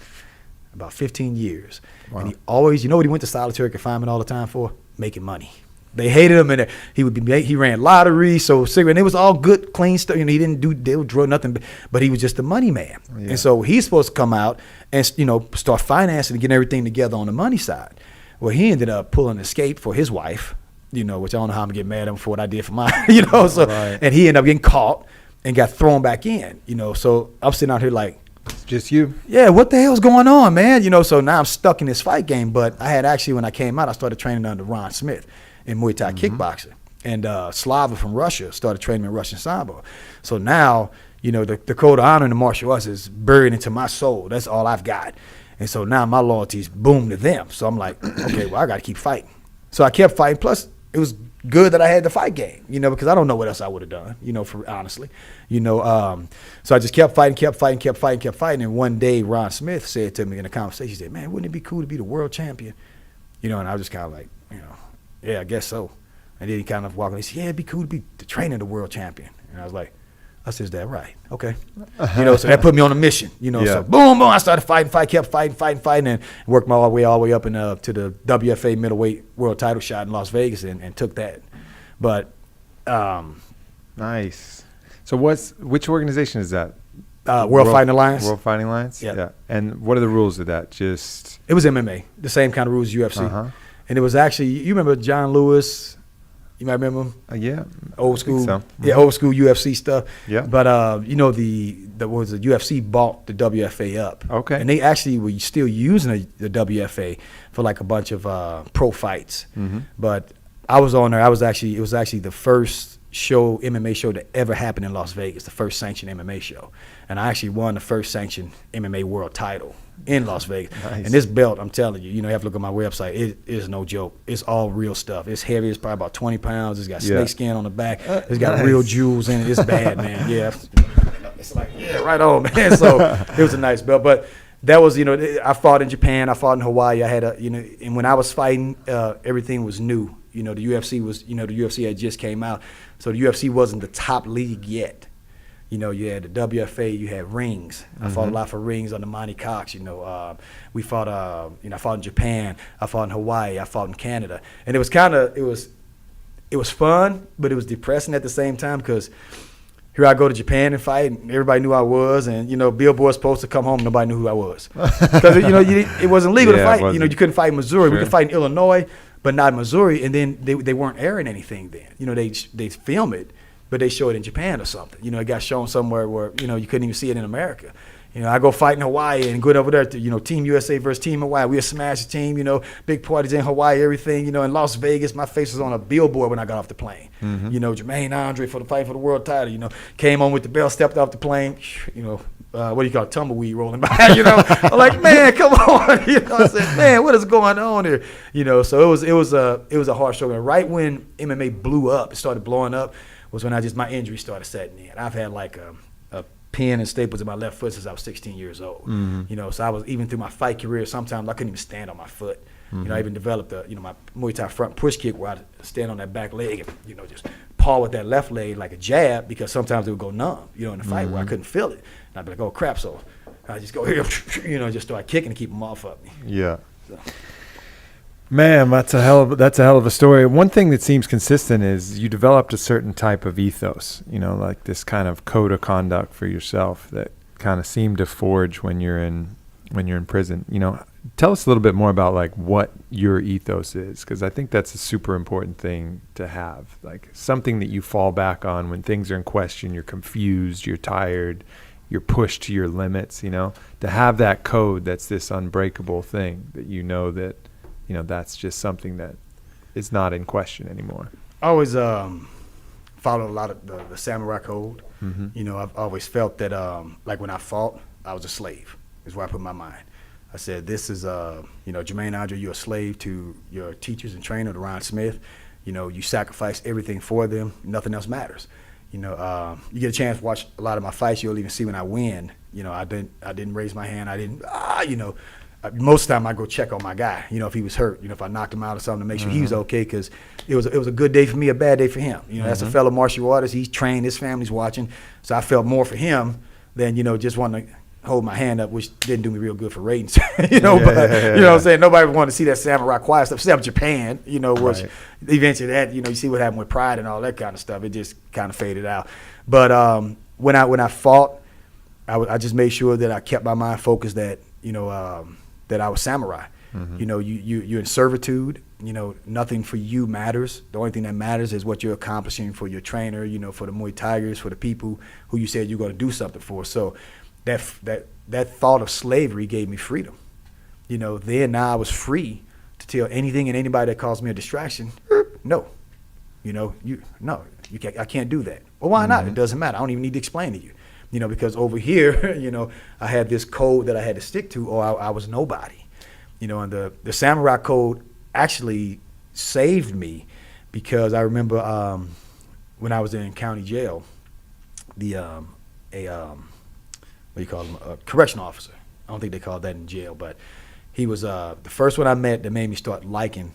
S2: about 15 years. Wow. And he always, you know what he went to solitary confinement all the time for? Making money. They hated him, and he ran lottery, so cigarette, and it was all good, clean stuff. You know, he didn't do drug nothing, but he was just the money man. Yeah. And so he's supposed to come out and, you know, start financing and getting everything together on the money side. Well, he ended up pulling an escape for his wife, you know, which I don't know how I'm gonna get mad at him for what I did for mine, you know. So right. And he ended up getting caught and got thrown back in, you know. So I'm sitting out here like,
S1: it's just you.
S2: Yeah, what the hell's going on, man? You know, so now I'm stuck in this fight game. But I had actually, when I came out, I started training under Ron Smith in Muay Thai kickboxing. And Slava from Russia started training in Russian Sambo. So now, you know, the code of honor in the martial arts is buried into my soul. That's all I've got. And so now my loyalty's boom to them. So I'm like, okay, well, I got to keep fighting. So I kept fighting. Plus, it was good that I had the fight game, you know, because I don't know what else I would have done, you know, for honestly. You know, so I just kept fighting. And one day Ron Smith said to me in a conversation, he said, man, wouldn't it be cool to be the world champion? You know, and I was just kind of like, you know, yeah, I guess so. And then he kind of walked in. He said, yeah, it'd be cool to be the trainer of the world champion. And I was like, I said, is that right? Okay. You know, so that put me on a mission, you know. So boom, I started kept fighting, and worked my way all the way up to the WFA middleweight world title shot in Las Vegas and took that. But
S1: nice. So which organization is that?
S2: World Fighting Alliance.
S1: World Fighting Alliance?
S2: Yeah.
S1: And what are the rules of that?
S2: It was MMA, the same kind of rules as UFC. And it was actually, you remember John Lewis? You might remember him?
S1: Yeah.
S2: Old school.
S1: So.
S2: Yeah, old school UFC stuff.
S1: Yeah.
S2: But, you know, the UFC bought the WFA up.
S1: Okay.
S2: And they actually were still using the WFA for like a bunch of pro fights. But I was on there. It was actually the first MMA show that ever happened in Las Vegas, the first sanctioned MMA show. And I actually won the first sanctioned MMA world title in Las Vegas. Nice. And this belt, I'm telling you, you know, you have to look at my website. It is no joke. It's all real stuff. It's heavy. It's probably about 20 pounds. It's got snake skin on the back. It's got real jewels in it. It's bad, man. Yeah. It's like, yeah, right on, man. So it was a nice belt. But that was, you know, I fought in Japan. I fought in Hawaii. I had you know, and when I was fighting, everything was new. You know, the UFC had just came out. So the UFC wasn't the top league yet. You know, you had the WFA, you had rings. I fought a lot for rings under Monty Cox. You know, we fought. You know, I fought in Japan. I fought in Hawaii. I fought in Canada, and it was fun, but it was depressing at the same time because here I go to Japan and fight, and everybody knew I was, and you know, Billboard was supposed to come home, nobody knew who I was because you know it wasn't legal to fight. You know, you couldn't fight in Missouri. Sure. We could fight in Illinois, but not in Missouri. And then they weren't airing anything then. You know, they film it. but they show it in Japan or something. You know, it got shown somewhere where, you know, you couldn't even see it in America. You know, I go fight in Hawaii and go over there to, you know, Team USA versus Team Hawaii. We a smash team, you know, big parties in Hawaii, everything, you know, in Las Vegas. My face was on a billboard when I got off the plane. You know, Jermaine Andre for the fight for the world title, you know, came on with the bell, stepped off the plane, you know, what do you call it, tumbleweed rolling by, you know. I'm like, man, come on. You know, I said, man, what is going on here? You know, so it was a hard struggle. And right when MMA blew up, it started blowing up, was when my injury started setting in. I've had like a pin and staples in my left foot since I was 16 years old. You know, so I was, even through my fight career, sometimes I couldn't even stand on my foot. You know, I even developed my Muay Thai front push kick where I'd stand on that back leg and, you know, just paw with that left leg like a jab, because sometimes it would go numb, you know, in the fight where I couldn't feel it. And I'd be like, oh, crap. So I just go here, you know, just start kicking to keep them off of me.
S1: Yeah. So. Man, that's a hell of a story. One thing that seems consistent is you developed a certain type of ethos, you know, like this kind of code of conduct for yourself that kind of seemed to forge when you're in prison. You know, tell us a little bit more about like what your ethos is, because I think that's a super important thing to have, like something that you fall back on when things are in question, you're confused, you're tired, you're pushed to your limits, you know, to have that code that's this unbreakable thing that you know that, you know, that's just something that is not in question anymore.
S2: I always followed a lot of the samurai code. You know, I've always felt that like when I fought, I was a slave, is where I put my mind. I said, this is, you know, Jermaine Andre, you're a slave to your teachers and trainer, to Ron Smith. You know, you sacrifice everything for them. Nothing else matters. You know, you get a chance to watch a lot of my fights, you'll even see when I win, you know, I didn't raise my hand. I didn't, you know, most of the time I go check on my guy, you know, if he was hurt, you know, if I knocked him out or something, to make sure he was okay, because it was a good day for me, a bad day for him. You know, as a fellow martial artist, he's trained, his family's watching, so I felt more for him than, you know, just wanting to hold my hand up, which didn't do me real good for ratings. You know, you know what I'm saying? Nobody wanted to see that samurai quiet stuff, except Japan, you know, which eventually that, you know, you see what happened with Pride and all that kind of stuff. It just kind of faded out. But when I fought, I just made sure that I kept my mind focused that, you know, that I was samurai. You know, you're in servitude. You know, nothing for you matters. The only thing that matters is what you're accomplishing for your trainer, you know, for the Muay Tigers, for the people who you said you're going to do something for. So that thought of slavery gave me freedom. You know, now I was free to tell anything and anybody that caused me a distraction, no. You know, I can't do that. Well, why not? It doesn't matter. I don't even need to explain to you. You know, because over here, you know, I had this code that I had to stick to, or I was nobody. You know, and the samurai code actually saved me, because I remember when I was in county jail, what do you call him, a correctional officer. I don't think they call that in jail, but he was the first one I met that made me start liking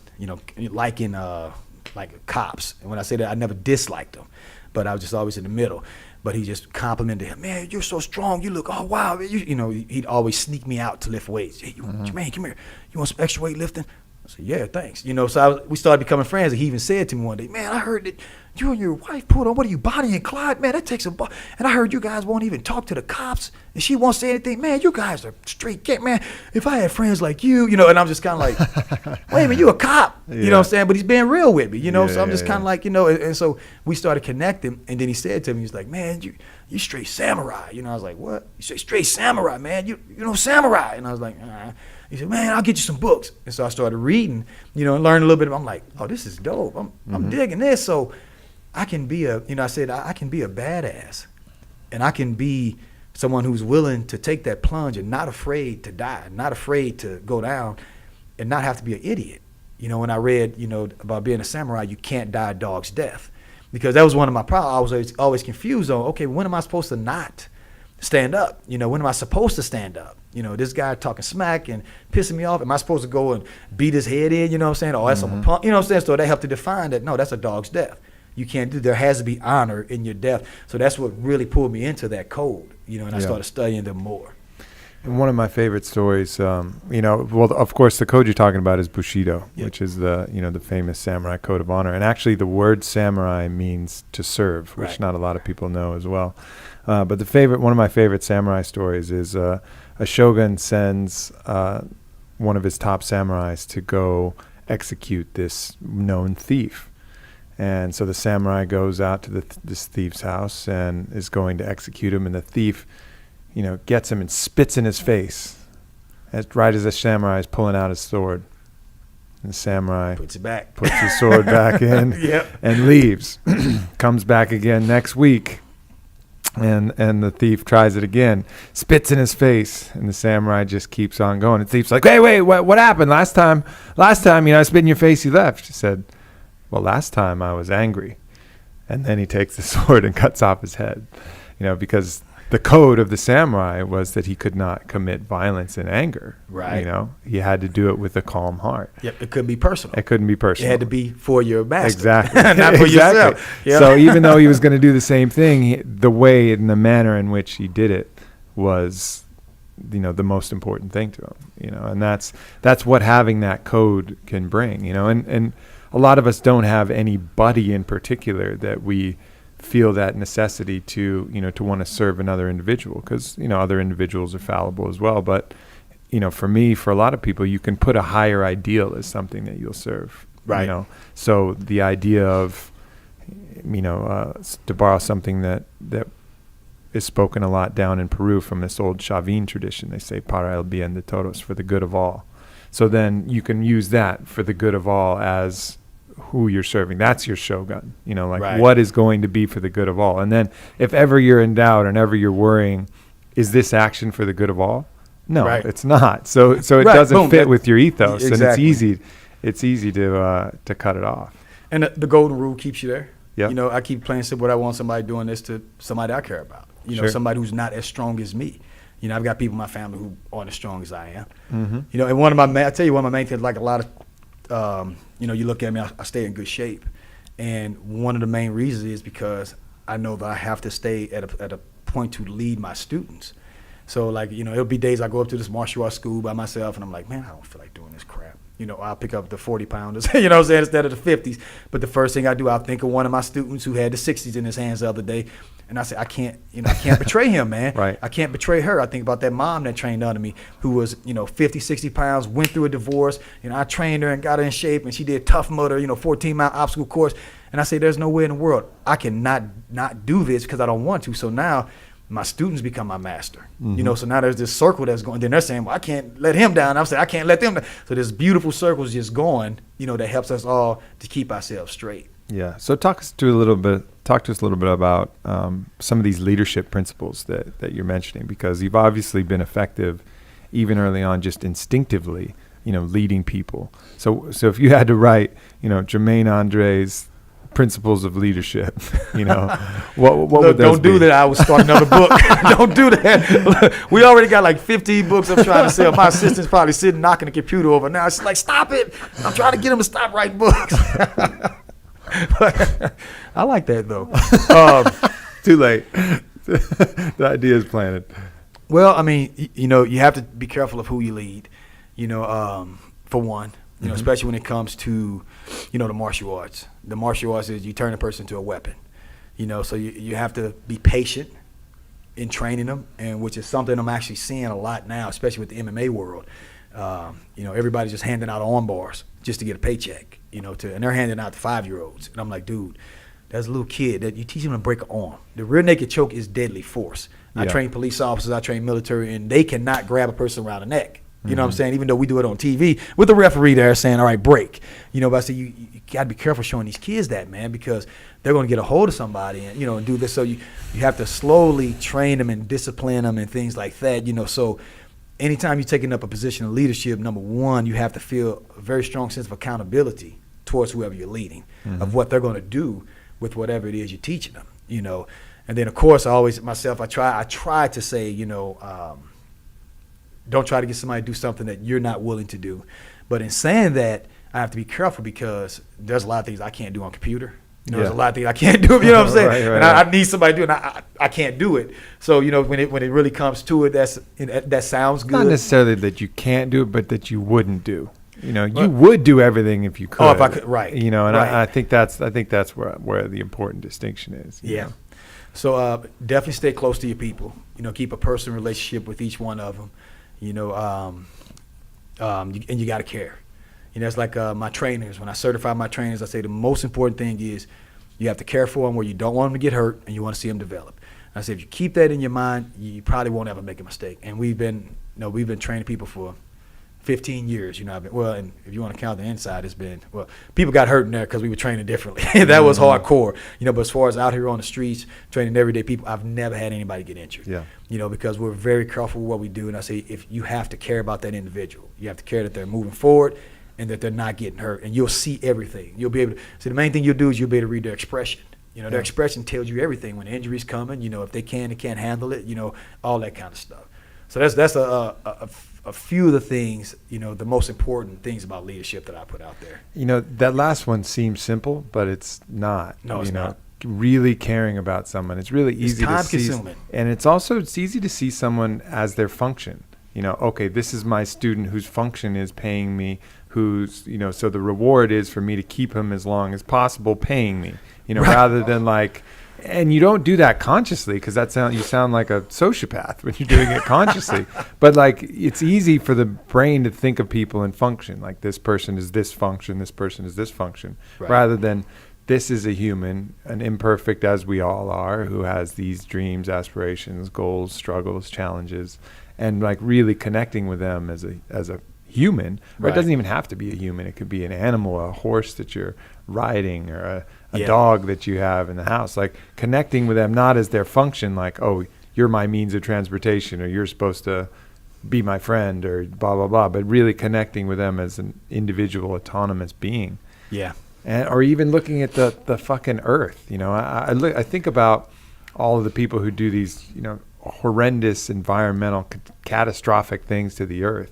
S2: like cops. And when I say that, I never disliked them, but I was just always in the middle. But he just complimented him. Man, you're so strong. You look, oh, wow. You know, he'd always sneak me out to lift weights. Hey, Jermaine, come here. You want some extra weight lifting? I said, yeah, thanks. You know, so we started becoming friends. And he even said to me one day, man, I heard that you and your wife put on, what are you, Bonnie and Clyde? Man, that takes a and I heard you guys won't even talk to the cops. And she won't say anything. Man, you guys are straight get, man. If I had friends like you, you know, and I'm just kind of like, wait a minute, you a cop. You know what I'm saying? But he's being real with me, you know. So I'm just kind of like, you know, and so we started connecting. And then he said to me, he's like, man, you straight samurai. You know, I was like, what? You say straight samurai, man. You know samurai. And I was like, He said, man, I'll get you some books. And so I started reading, you know, and learned a little bit. I'm like, oh, this is dope. I'm digging this. So I can be I said, I can be a badass. And I can be someone who's willing to take that plunge and not afraid to die, not afraid to go down, and not have to be an idiot. You know, when I read, you know, about being a samurai, you can't die a dog's death. Because that was one of my problems. I was always confused on, okay, when am I supposed to not stand up? You know, when am I supposed to stand up? You know, this guy talking smack and pissing me off. Am I supposed to go and beat his head in? You know what I'm saying? Oh, that's a punk. You know what I'm saying? So they have to define that. No, that's a dog's death. You can't do. There has to be honor in your death. So that's what really pulled me into that code. You know, and I started studying them more.
S1: And one of my favorite stories, you know, well, of course, the code you're talking about is Bushido, which is the famous samurai code of honor. And actually, the word samurai means to serve, which not a lot of people know as well. But one of my favorite samurai stories is a shogun sends one of his top samurais to go execute this known thief. And so the samurai goes out to this thief's house and is going to execute him. And the thief, gets him and spits in his face, right as the samurai is pulling out his sword. And the samurai
S2: puts it back,
S1: puts his sword back in, and leaves. Comes back again next week, and the thief tries it again, spits in his face, and the samurai just keeps on going. The thief's like, "Hey, wait, what happened last time? I spit in your face. You left." She said, "Well, last time I was angry," and then he takes the sword and cuts off his head, because the code of the samurai was that he could not commit violence in anger.
S2: Right.
S1: He had to do it with a calm heart.
S2: Yep. It couldn't be personal.
S1: It couldn't be personal.
S2: It had to be for your master.
S1: Exactly.
S2: Not for yourself. Yep.
S1: So even though he was going to do the same thing, the way and the manner in which he did it was, the most important thing to him. And that's what having that code can bring. And a lot of us don't have anybody in particular that we feel that necessity to want to serve another individual, because other individuals are fallible as well. But for a lot of people, you can put a higher ideal as something that you'll serve.
S2: Right.
S1: So the idea of to borrow something that is spoken a lot down in Peru from this old Chavin tradition, they say para el bien de todos, for the good of all. So then you can use that for the good of all as who you're serving. That's your shogun,
S2: Right.
S1: What is going to be for the good of all. And then if ever you're in doubt and ever you're worrying, is this action for the good of all? No,
S2: Right.
S1: it's not. So it
S2: Right.
S1: doesn't
S2: Boom.
S1: fit with your ethos.
S2: Exactly.
S1: And it's easy to cut it off.
S2: And the golden rule keeps you there.
S1: Yep.
S2: I keep playing simple. I want somebody doing this to somebody I care about.
S1: Sure.
S2: Somebody who's not as strong as me. I've got people in my family who aren't as strong as I am.
S1: Mm-hmm.
S2: And one of my main things, like a lot of, you look at me, I stay in good shape. And one of the main reasons is because I know that I have to stay at a point to lead my students. So it'll be days I go up to this martial arts school by myself and I'm like, man, I don't feel like doing this crap. I'll pick up the 40 pounders, instead of the 50s. But the first thing I do, I'll think of one of my students who had the 60s in his hands the other day. And I say, I can't betray him, man.
S1: Right.
S2: I can't betray her. I think about that mom that trained under me who was, 50, 60 pounds, went through a divorce. I trained her and got her in shape, and she did Tough Mudder, 14-mile obstacle course. And I say, there's no way in the world I can not do this because I don't want to. So now my students become my master.
S1: Mm-hmm.
S2: So now there's this circle that's going. Then they're saying, well, I can't let him down. I'm saying, I can't let them down. So this beautiful circle is just going, that helps us all to keep ourselves straight.
S1: Yeah. So talk to us a little bit about some of these leadership principles that you're mentioning, because you've obviously been effective even early on, just instinctively, leading people. So if you had to write, Jermaine Andre's principles of leadership, what would those
S2: Don't do
S1: be?
S2: that. I would start another book. Don't do that. We already got like 15 books I'm trying to sell. My assistant's probably sitting knocking the computer over now. It's like, stop it. I'm trying to get him to stop writing books. I like that though.
S1: Too late. The idea is planted.
S2: Well, I mean, you have to be careful of who you lead. For one, especially when it comes to, the martial arts. The martial arts is you turn a person into a weapon. So you have to be patient in training them, and which is something I'm actually seeing a lot now, especially with the MMA world. Everybody's just handing out arm bars just to get a paycheck. And they're handing out to 5-year-olds. And I'm like, dude, that's a little kid that you teach him to break an arm. The rear naked choke is deadly force. I train police officers, I train military, and they cannot grab a person around the neck. You know what I'm saying? Even though we do it on TV with the referee there saying, all right, break. But I say you got to be careful showing these kids that, man, because they're going to get a hold of somebody and, and do this. So you have to slowly train them and discipline them and things like that, So anytime you're taking up a position of leadership, number one, you have to feel a very strong sense of accountability towards whoever you're leading, of what they're going to do with whatever it is you're teaching them, And then, of course, I try to say, don't try to get somebody to do something that you're not willing to do. But in saying that, I have to be careful because there's a lot of things I can't do on computer. There's a lot of things I can't do, what I'm saying?
S1: Right.
S2: I need somebody to do it, and I can't do it. So, when it really comes to it, that sounds good.
S1: Not necessarily that you can't do it, but that you wouldn't do. You would do everything if you could.
S2: Oh, if I could, right.
S1: And
S2: right.
S1: I think that's where the important distinction is.
S2: Yeah. So definitely stay close to your people. Keep a personal relationship with each one of them. And you got to care. You know, it's like my trainers. When I certify my trainers, I say the most important thing is you have to care for them where you don't want them to get hurt and you want to see them develop. I say if you keep that in your mind, you probably won't ever make a mistake. And we've been training people for 15 years. You know, and if you want to count the inside, it's been, people got hurt in there because we were training differently. That was hardcore. You know, but as far as out here on the streets, training everyday people, I've never had anybody get injured.
S1: Yeah.
S2: You know, because we're very careful with what we do. And I say if you have to care about that individual, you have to care that they're moving forward and that they're not getting hurt. And you'll see everything. You'll be able to, so the main thing you'll do is you'll be able to read their expression. You know, their expression tells you everything. When injury's coming, you know, if they can't handle it, you know, all that kind of stuff. So that's a few of the things, you know, the most important things about leadership that I put out there.
S1: You know, that last one seems simple, but it's not.
S2: No, it's not.
S1: Really caring about someone. It's really easy to see. It's time-consuming. And it's easy to see someone as their function. You know, okay, this is my student whose function is paying me, who's, you know, so the reward is for me to keep him as long as possible paying me, you know, rather than like, and you don't do that consciously because you sound like a sociopath when you're doing it consciously. But like, it's easy for the brain to think of people in function, like this person is this function, this person is this function, rather than this is a human, an imperfect as we all are, who has these dreams, aspirations, goals, struggles, challenges, and like really connecting with them as a human. Or it doesn't even have to be a human. It could be an animal, a horse that you're riding, or a dog that you have in the house. Like connecting with them, not as their function, like, oh, you're my means of transportation, or you're supposed to be my friend, or blah, blah, blah, but really connecting with them as an individual, autonomous being.
S2: Yeah.
S1: Or even looking at the fucking earth. You know, I think about all of the people who do these, you know, horrendous environmental catastrophic things to the earth.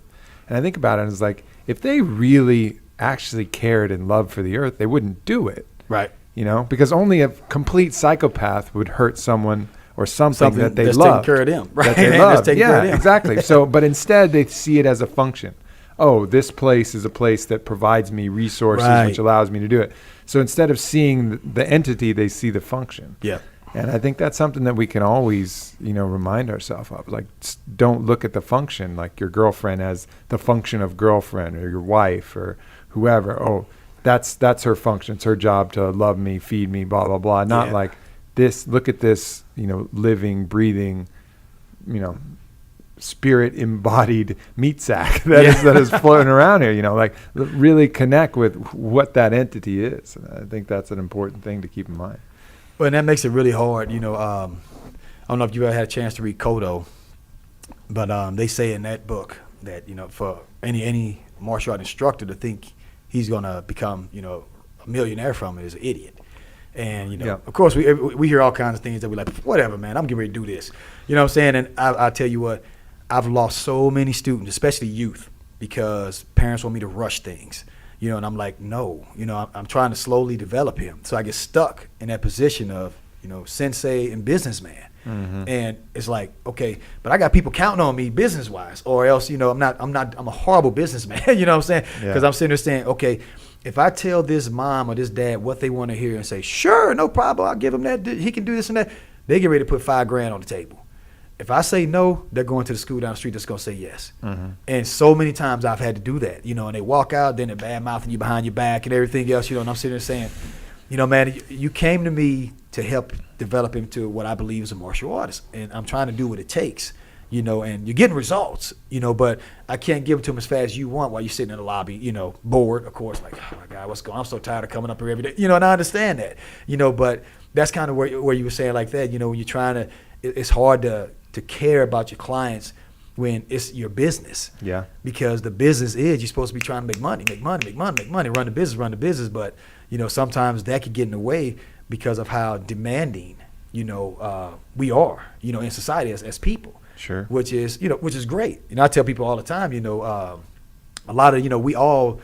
S1: And I think about it and it's like, if they really actually cared and loved for the earth, they wouldn't do it.
S2: Right.
S1: You know, because only a complete psychopath would hurt someone or something that they love.
S2: Taking care of them. Right.
S1: That they love.
S2: Care of them.
S1: Exactly. So, but instead they see it as a function. Oh, this place is a place that provides me resources, which allows me to do it. So instead of seeing the entity, they see the function.
S2: Yeah.
S1: And I think that's something that we can always, you know, remind ourselves of. Like, don't look at the function like your girlfriend as the function of girlfriend, or your wife, or whoever. Oh, that's her function. It's her job to love me, feed me, blah, blah, blah. Not like this, look at this, you know, living, breathing, you know, spirit embodied meat sack that is floating around here, you know, like really connect with what that entity is. And I think that's an important thing to keep in mind.
S2: Well, and that makes it really hard. You know, I don't know if you ever had a chance to read Kodo, but they say in that book that, you know, for any martial art instructor to think he's going to become, you know, a millionaire from it is an idiot. And, you know, of course, we hear all kinds of things that we're like, whatever, man, I'm getting ready to do this. You know what I'm saying? And I'll tell you what, I've lost so many students, especially youth, because parents want me to rush things. You know, and I'm like, no, you know, I'm trying to slowly develop him. So I get stuck in that position of, you know, sensei and businessman. Mm-hmm. And it's like, okay, but I got people counting on me business wise, or else, you know, I'm a horrible businessman. You know what I'm saying? Because I'm sitting there saying, okay, if I tell this mom or this dad what they want to hear and say, sure, no problem, I'll give him that, he can do this and that, they get ready to put $5,000 on the table. If I say no, they're going to the school down the street that's going to say yes. Mm-hmm. And so many times I've had to do that, you know, and they walk out, then they're bad-mouthing you behind your back and everything else, you know, and I'm sitting there saying, you know, man, you came to me to help develop him to what I believe is a martial artist, and I'm trying to do what it takes, you know, and you're getting results, you know, but I can't give them to them as fast as you want while you're sitting in the lobby, you know, bored, of course, like, oh, my God, what's going on? I'm so tired of coming up here every day, you know, and I understand that, you know, but that's kind of where you were saying like that, you know, when you're trying to, it's hard to care about your clients when it's your business. Yeah. Because the business is, you're supposed to be trying to make money, run the business. But, you know, sometimes that could get in the way because of how demanding, you know, we are, you know, in society as people. Sure. Which is great. You know, I tell people all the time, you know, a lot of, you know, we all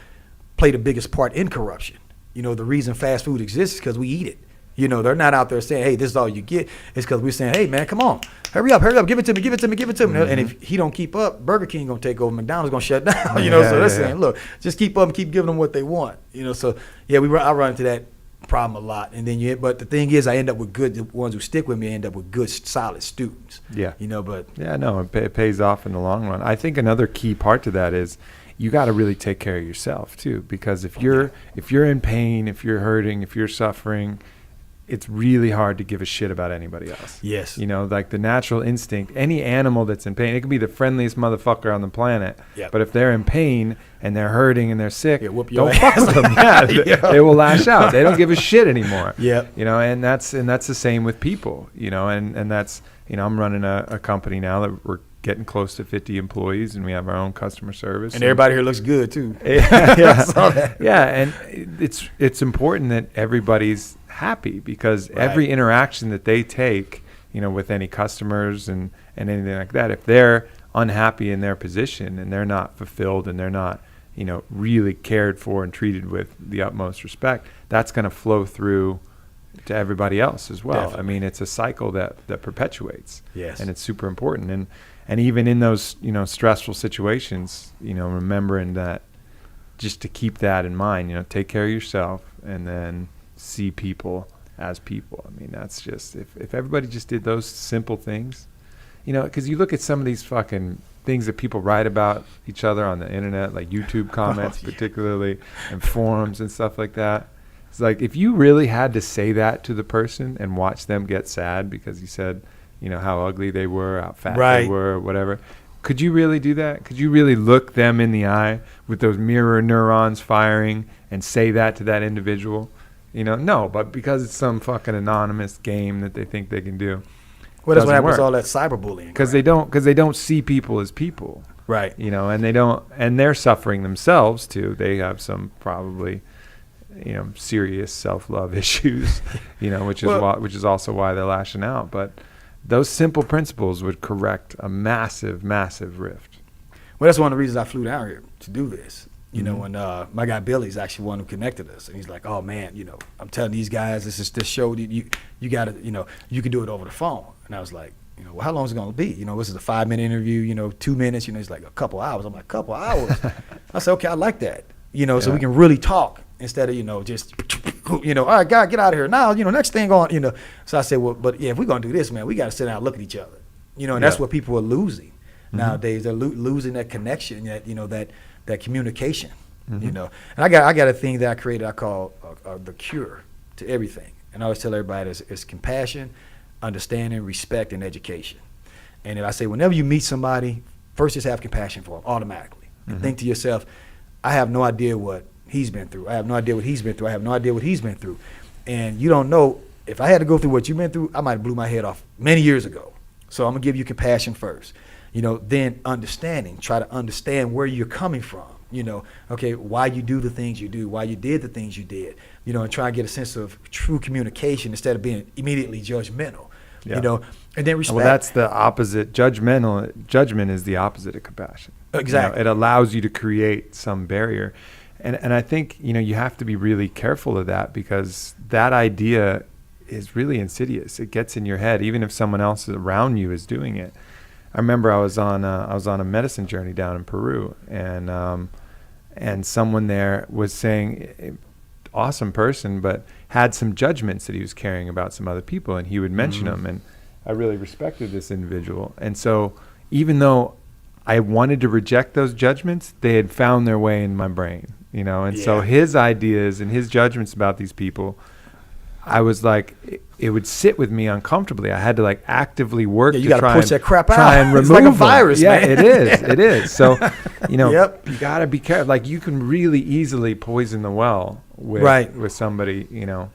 S2: play the biggest part in corruption. You know, the reason fast food exists is because we eat it. You know, they're not out there saying, hey, this is all you get. It's because we're saying, hey, man, come on. Hurry up, give it to me. Mm-hmm. And if he don't keep up, Burger King going to take over. McDonald's going to shut down. You know, so they're saying, look, just keep up and keep giving them what they want. You know, so, yeah, I run into that problem a lot. And then, but the thing is, I end up with the ones who stick with me, I end up with good, solid students. Yeah. You know, but.
S1: Yeah, no, it pays off in the long run. I think another key part to that is you got to really take care of yourself too, because if you're in pain, if you're hurting, if you're suffering, it's really hard to give a shit about anybody else.
S2: Yes.
S1: You know, like the natural instinct, any animal that's in pain, it could be the friendliest motherfucker on the planet.
S2: Yep.
S1: But if they're in pain and they're hurting and they're sick,
S2: whoop your
S1: don't fuck with them. Yeah, they will lash out. They don't give a shit anymore.
S2: Yep.
S1: You know, and that's the same with people, you know, and that's, you know, I'm running a company now that we're getting close to 50 employees, and we have our own customer service.
S2: And everybody here looks good too.
S1: Yeah, and it's important that everybody's happy, because every interaction that they take, you know, with any customers and anything like that, if they're unhappy in their position and they're not fulfilled and they're not, you know, really cared for and treated with the utmost respect, that's going to flow through to everybody else as well. Definitely. I mean, it's a cycle that perpetuates.
S2: Yes. And
S1: it's super important. And even in those, you know, stressful situations, you know, remembering that, just to keep that in mind, you know, take care of yourself and then see people as people. I mean, that's just, if everybody just did those simple things, you know, because you look at some of these fucking things that people write about each other on the internet, like YouTube comments particularly, and forums and stuff like that. It's like, if you really had to say that to the person and watch them get sad because you said, you know, how ugly they were, how fat they were, or whatever, could you really do that? Could you really look them in the eye with those mirror neurons firing and say that to that individual? You know, no, but because it's some fucking anonymous game that they think they can do.
S2: Well, that's what happens with all that cyberbullying.
S1: Because they don't see people as people.
S2: Right.
S1: You know, and they're suffering themselves too. They have some probably, you know, serious self-love issues, you know, which is also why they're lashing out. But those simple principles would correct a massive, massive rift.
S2: Well, that's one of the reasons I flew down here to do this. You know, and my guy Billy's actually one who connected us, and he's like, "Oh man, you know, I'm telling these guys, this show that you got to, you know, you can do it over the phone." And I was like, you know, well, how long is it going to be? You know, this is a 5-minute interview. You know, 2 minutes. You know, it's like a couple hours. I'm like, couple hours. I said, okay, I like that. You know, so we can really talk instead of, you know, just, you know, all right, God, get out of here now. You know, next thing on, you know. So I said, well, but yeah, if we're gonna do this, man, we got to sit down and look at each other. You know, and that's what people are losing nowadays. They're losing that connection, that, you know, that communication. You know, and I got a thing that I created. I call the cure to everything. And I always tell everybody it's compassion, understanding, respect, and education. And then I say, whenever you meet somebody, first just have compassion for them automatically. And think to yourself, I have no idea what he's been through. I have no idea what he's been through. I have no idea what he's been through. And you don't know, if I had to go through what you've been through, I might have blew my head off many years ago. So I'm gonna give you compassion first. You know, then understanding, try to understand where you're coming from. You know, okay, why you do the things you do, why you did the things you did, you know, and try and get a sense of true communication instead of being immediately judgmental, you know, and then respect.
S1: Well, that's the opposite. Judgment is the opposite of compassion.
S2: Exactly.
S1: You know, it allows you to create some barrier. And I think, you know, you have to be really careful of that, because that idea is really insidious. It gets in your head, even if someone else around you is doing it. I remember I was on a medicine journey down in Peru, and someone there was saying, awesome person, but had some judgments that he was carrying about some other people, and he would mention them, and I really respected this individual. And so even though I wanted to reject those judgments, they had found their way in my brain, you know, and so his ideas and his judgments about these people, I was like, it would sit with me uncomfortably. I had to like actively work to try
S2: push that crap out.
S1: Try and remove
S2: it's like a
S1: them.
S2: virus,
S1: yeah,
S2: man.
S1: It is. So, you know, you got to be careful. Like, you can really easily poison the well with somebody, you know.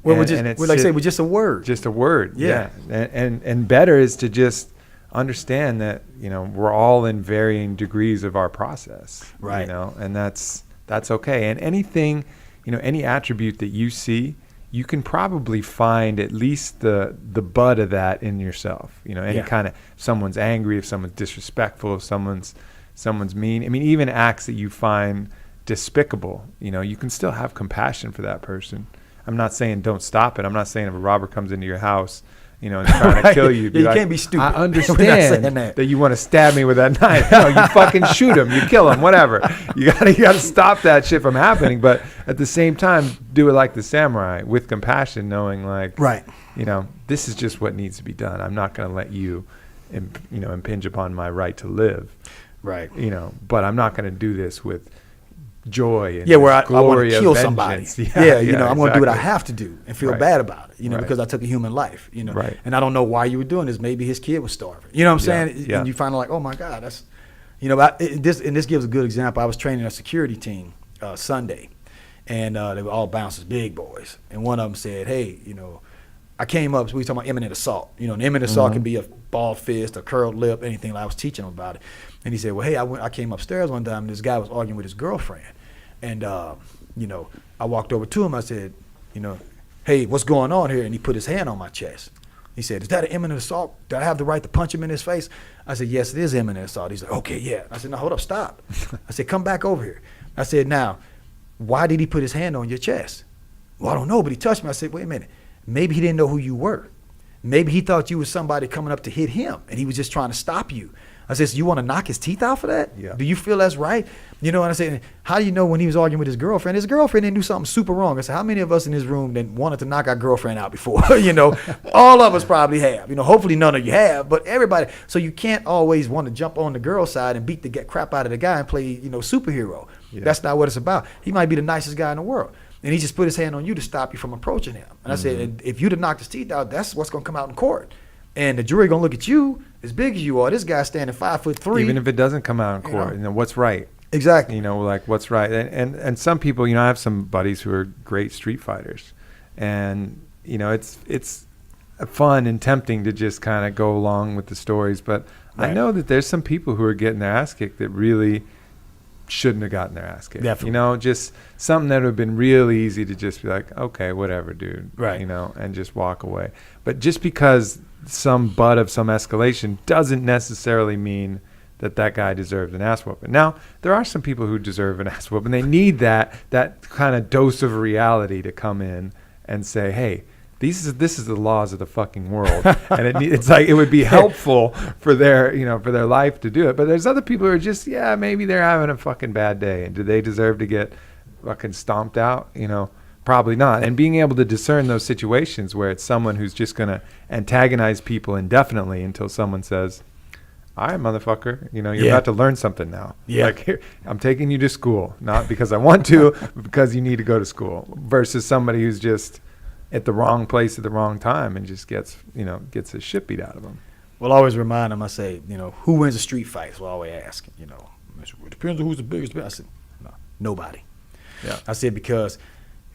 S2: Well, with just a word.
S1: Just a word, yeah. And better is to just understand that, you know, we're all in varying degrees of our process,
S2: right?
S1: You know, and that's okay. And anything, you know, any attribute that you see, you can probably find at least the bud of that in yourself. You know, any kind of, if someone's angry, if someone's disrespectful, if someone's mean. I mean, even acts that you find despicable, you know, you can still have compassion for that person. I'm not saying don't stop it. I'm not saying if a robber comes into your house, you know, and trying to kill you,
S2: you can't be stupid.
S1: I understand that you want to stab me with that knife. No, you fucking shoot him, you kill him, whatever. You gotta stop that shit from happening. But at the same time, do it like the samurai, with compassion, knowing like, you know, this is just what needs to be done. I'm not gonna let you, impinge upon my right to live.
S2: Right.
S1: But I'm not going to do this with joy and
S2: where I want to kill
S1: somebody.
S2: somebody. I'm going to do what I have to do and feel
S1: Right.
S2: bad about it,
S1: Right.
S2: because I took a human life,
S1: Right.
S2: and I don't know why you were doing this. Maybe his kid was starving. You know what I'm saying?
S1: Yeah.
S2: And you find out like, oh my God, that's, this gives a good example. I was training a security team Sunday, and they were all bouncers, big boys. And one of them said, hey, I came up, so we were talking about imminent assault. An imminent assault can be a bald fist, a curled lip, anything. Like I was teaching him about it. And he said, well, hey, I came upstairs one time, and this guy was arguing with his girlfriend. And, I walked over to him. I said, hey, what's going on here? And he put his hand on my chest. He said, is that an imminent assault? Do I have the right to punch him in his face? I said, yes, it is imminent assault. He's like, okay, yeah. I said, no, hold up, stop. I said, come back over here. I said, now, why did he put his hand on your chest? Well, I don't know, but he touched me. I said, wait a minute. Maybe he didn't know who you were. Maybe he thought you was somebody coming up to hit him, and he was just trying to stop you. I said, so you want to knock his teeth out for that?
S1: Yeah.
S2: Do you feel that's right? And I said, how do you know when he was arguing with his girlfriend didn't do something super wrong? I said, how many of us in this room that wanted to knock our girlfriend out before? All of us probably have. Hopefully none of you have, but everybody. So you can't always want to jump on the girl side and beat the crap out of the guy and play, superhero. Yeah. That's not what it's about. He might be the nicest guy in the world, and he just put his hand on you to stop you from approaching him. And I said, if you'd have knocked his teeth out, that's what's going to come out in court. And the jury gonna look at you as big as you are. This guy's standing 5'3".
S1: Even if it doesn't come out in court, what's right?
S2: Exactly.
S1: Like what's right. And some people, I have some buddies who are great street fighters, and it's fun and tempting to just kind of go along with the stories. But
S2: right.
S1: I know that there's some people who are getting their ass kicked that really shouldn't have gotten their ass kicked.
S2: Definitely.
S1: Just something that would have been really easy to just be like, okay, whatever, dude.
S2: Right.
S1: And just walk away. But just because some butt of some escalation doesn't necessarily mean that guy deserves an ass whooping. Now, there are some people who deserve an ass whooping. They need that kind of dose of reality to come in and say, hey, this is the laws of the fucking world. And it's like it would be helpful for their life to do it. But there's other people who are just, maybe they're having a fucking bad day. And do they deserve to get fucking stomped out? Probably not. And being able to discern those situations where it's someone who's just going to antagonize people indefinitely until someone says, all right, motherfucker, you're about to learn something now.
S2: Yeah.
S1: Like, here, I'm taking you to school, not because I want to, but because you need to go to school, versus somebody who's just at the wrong place at the wrong time and just gets his shit beat out of him.
S2: Well, I always remind them, I say, who wins a street fight? So I always ask, it depends on who's the biggest. I said, no, nobody.
S1: Yeah.
S2: I said, because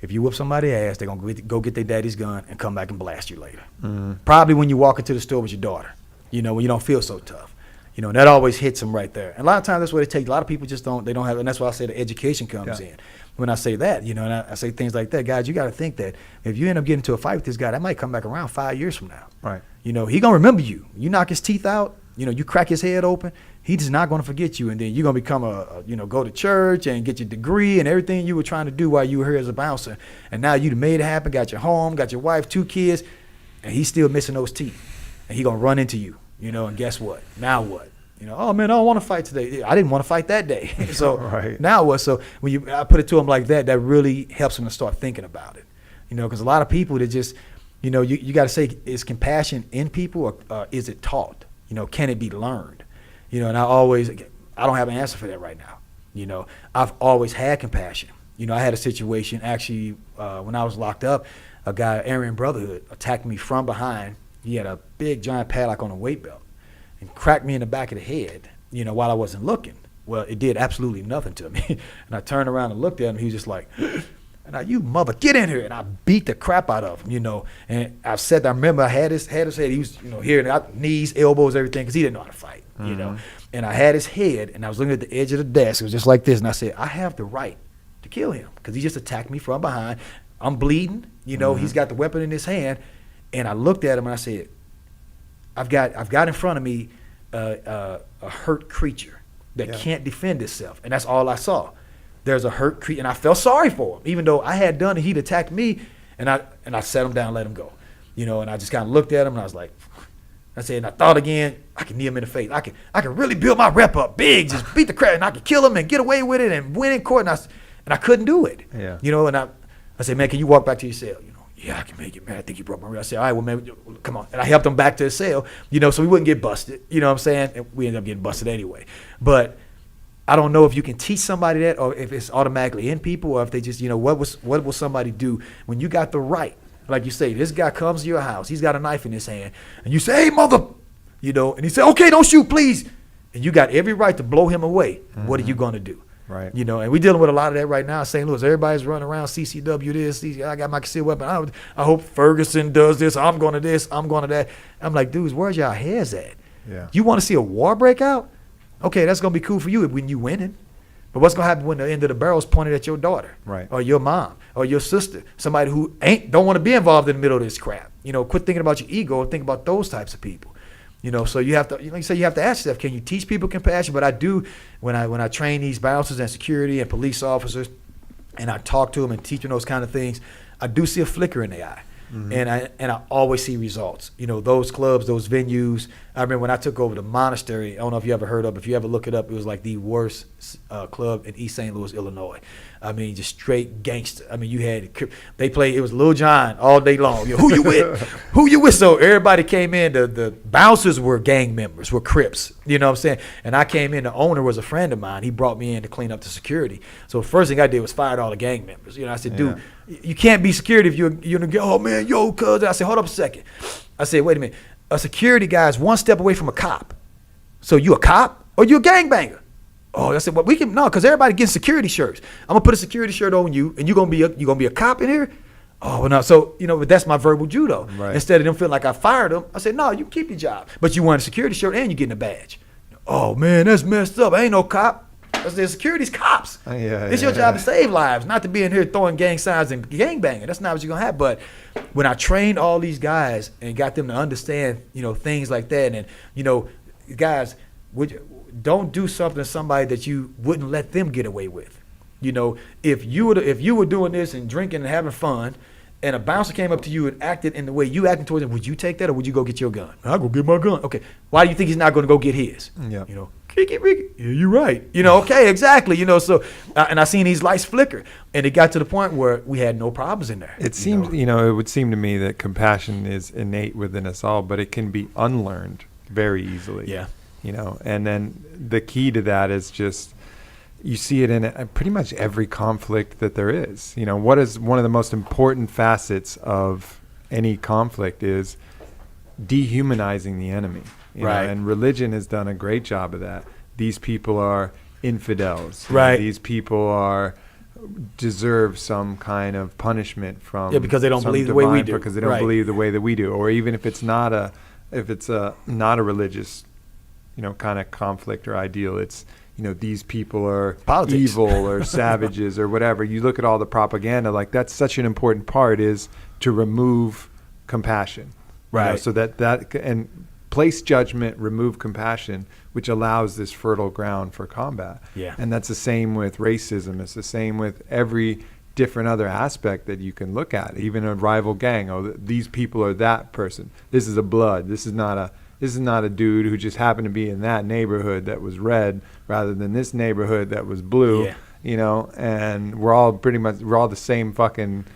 S2: if you whoop somebody's ass, they're going to go get their daddy's gun and come back and blast you later. Mm-hmm. Probably when you walk into the store with your daughter, when you don't feel so tough. And that always hits them right there. And a lot of times that's what it takes. A lot of people just don't have, and that's why I say the education comes in. When I say that, and I say things like that, guys, you got to think that if you end up getting into a fight with this guy, that might come back around 5 years from now.
S1: Right.
S2: He going to remember you. You knock his teeth out, you crack his head open, he's not going to forget you. And then you're going to become go to church and get your degree and everything you were trying to do while you were here as a bouncer. And now you made it happen, got your home, got your wife, 2 kids, and he's still missing those teeth. And he going to run into you, and guess what? Now what? Oh man, I don't want to fight today. I didn't want to fight that day. So
S1: right.
S2: Now what? So when I put it to him like that, that really helps him to start thinking about it. Because a lot of people that just, you got to say, is compassion in people or is it taught? Can it be learned? And I don't have an answer for that right now. I've always had compassion. I had a situation actually when I was locked up, a guy, Aryan Brotherhood, attacked me from behind. He had a big giant padlock on a weight belt and cracked me in the back of the head, while I wasn't looking. Well, it did absolutely nothing to me. And I turned around and looked at him. He was just like, now you mother, get in here. And I beat the crap out of him, And I remember I had his head. He was, here, knees, elbows, everything, because he didn't know how to fight, And I had his head, and I was looking at the edge of the desk. It was just like this. And I said, I have the right to kill him because he just attacked me from behind. I'm bleeding. He's got the weapon in his hand. And I looked at him and I said, I've got in front of me a hurt creature that can't defend itself, and that's all I saw. There's a hurt creature, and I felt sorry for him, even though I had done it. He'd attacked me, and I set him down, and let him go, and I just kind of looked at him, and I was like, I said, and I thought again, I can knee him in the face. I can really build my rep up big, just beat the crap, and I can kill him and get away with it and win in court, and I couldn't do it,
S1: Yeah.
S2: And I said, man, can you walk back to your cell? yeah, I can make it, man. I think you broke my rib. I said, all right, well, man, come on. And I helped him back to the cell, so we wouldn't get busted. You know what I'm saying? And we ended up getting busted anyway. But I don't know if you can teach somebody that, or if it's automatically in people, or if they just, what will somebody do when you got the right? Like you say, this guy comes to your house. He's got a knife in his hand. And you say, hey, mother, and he said, okay, don't shoot, please. And you got every right to blow him away. Mm-hmm. What are you going to do?
S1: Right.
S2: And we're dealing with a lot of that right now in St. Louis. Everybody's running around CCW this, I got my concealed weapon. I hope Ferguson does this. I'm going to this. I'm going to that. I'm like, dudes, where's y'all heads at?
S1: Yeah.
S2: You want to see a war break out? Okay, that's going to be cool for you when you winning. But what's going to happen when the end of the barrel is pointed at your daughter?
S1: Right.
S2: Or your mom or your sister, somebody who don't want to be involved in the middle of this crap. Quit thinking about your ego and think about those types of people. So you have to, you say you have to ask yourself, can you teach people compassion? But I do, when I train these bouncers and security and police officers, and I talk to them and teach them those kind of things, I do see a flicker in the eye. Mm-hmm. And I always see results. Those clubs, those venues. I remember when I took over the Monastery. I don't know if you ever heard of it. If you ever look it up, it was like the worst club in East St. Louis, Illinois. I mean, just straight gangster. I mean, they played, it was Lil Jon all day long. Who you with? Who you with? So everybody came in. The bouncers were gang members, were Crips. You know what I'm saying? And I came in. The owner was a friend of mine. He brought me in to clean up the security. So the first thing I did was fired all the gang members. I said, dude, you can't be security if you're oh man, yo, cuz. I said, hold up a second. I said, wait a minute. A security guy is one step away from a cop. So you a cop or you a gangbanger? Oh, I said, well, we can no, because everybody gets security shirts. I'm gonna put a security shirt on you, and you're gonna be a cop in here. Oh well, no. So but that's my verbal judo.
S1: Right.
S2: Instead of them feeling like I fired them, I said, no, you keep your job, but you want a security shirt and you're getting a badge. Oh man, that's messed up. I ain't no cop. I said, security's cops. It's your job to save lives, not to be in here throwing gang signs and gangbanging. That's not what you're gonna have. But when I trained all these guys and got them to understand, things like that, and guys, don't do something to somebody that you wouldn't let them get away with. If you were doing this and drinking and having fun, and a bouncer came up to you and acted in the way you acted towards him, would you take that or would you go get your gun? I'll go get my gun. Okay. Why do you think he's not going to go get his?
S1: Yeah.
S2: Ricky. Yeah, you're right. Okay, exactly. So, and I seen these lights flicker, and it got to the point where we had no problems in there.
S1: It seems, it would seem to me that compassion is innate within us all, but it can be unlearned very easily.
S2: Yeah.
S1: And then the key to that is just, you see it in pretty much every conflict that there is. What is one of the most important facets of any conflict is dehumanizing the enemy.
S2: Right.
S1: And religion has done a great job of that. These people are infidels.
S2: Right.
S1: These people deserve some kind of punishment from
S2: because they don't believe the way we do.
S1: Because they don't believe the way that we do. Or even if it's not a religious, kind of conflict or ideal, it's these people are
S2: politics.
S1: Evil or savages or whatever. You look at all the propaganda, like that's such an important part is to remove compassion.
S2: Right.
S1: So that and place judgment, remove compassion, which allows this fertile ground for combat.
S2: Yeah.
S1: And that's the same with racism. It's the same with every different other aspect that you can look at. Even a rival gang. Oh, these people are that person. This is a blood. This is not a dude who just happened to be in that neighborhood that was red rather than this neighborhood that was blue.
S2: Yeah.
S1: And we're all the same fucking,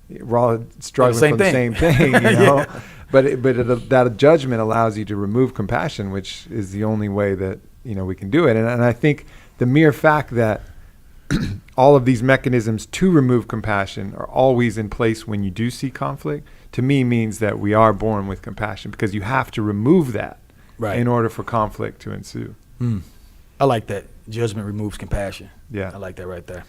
S1: we're all struggling from the same thing,
S2: Yeah.
S1: But that judgment allows you to remove compassion, which is the only way that, we can do it. And I think the mere fact that all of these mechanisms to remove compassion are always in place when you do see conflict, to me means that we are born with compassion, because you have to remove that in order for conflict to ensue.
S2: I like that. Judgment removes compassion.
S1: Yeah.
S2: I like that right there.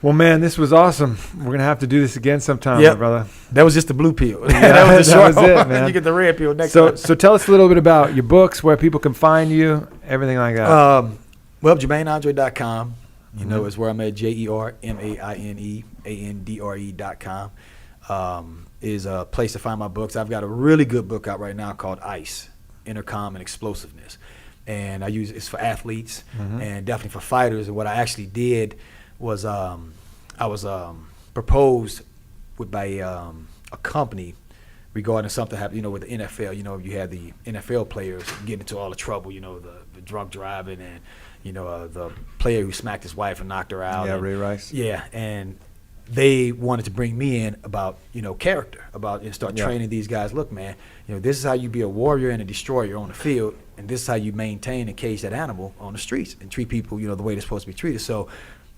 S1: Well, man, this was awesome. We're going to have to do this again sometime, my brother.
S2: That was just the blue pill.
S1: That was it, man.
S2: You get the red pill next time.
S1: So tell us a little bit about your books, where people can find you, everything like that.
S2: Well, JermaineAndre.com. Is where I'm at. JermaineAndre.com is a place to find my books. I've got a really good book out right now called ICE, Intercom and Explosiveness. And it's for athletes and definitely for fighters. And what I actually did was I was proposed by a company regarding something happened, with the NFL. You had the NFL players getting into all the trouble, the drunk driving and, the player who smacked his wife and knocked her out.
S1: Yeah, Ray Rice.
S2: Yeah, and they wanted to bring me in about, character, and start training these guys. Look, man, this is how you be a warrior and a destroyer on the field, and this is how you maintain and cage that animal on the streets and treat people, the way they're supposed to be treated. So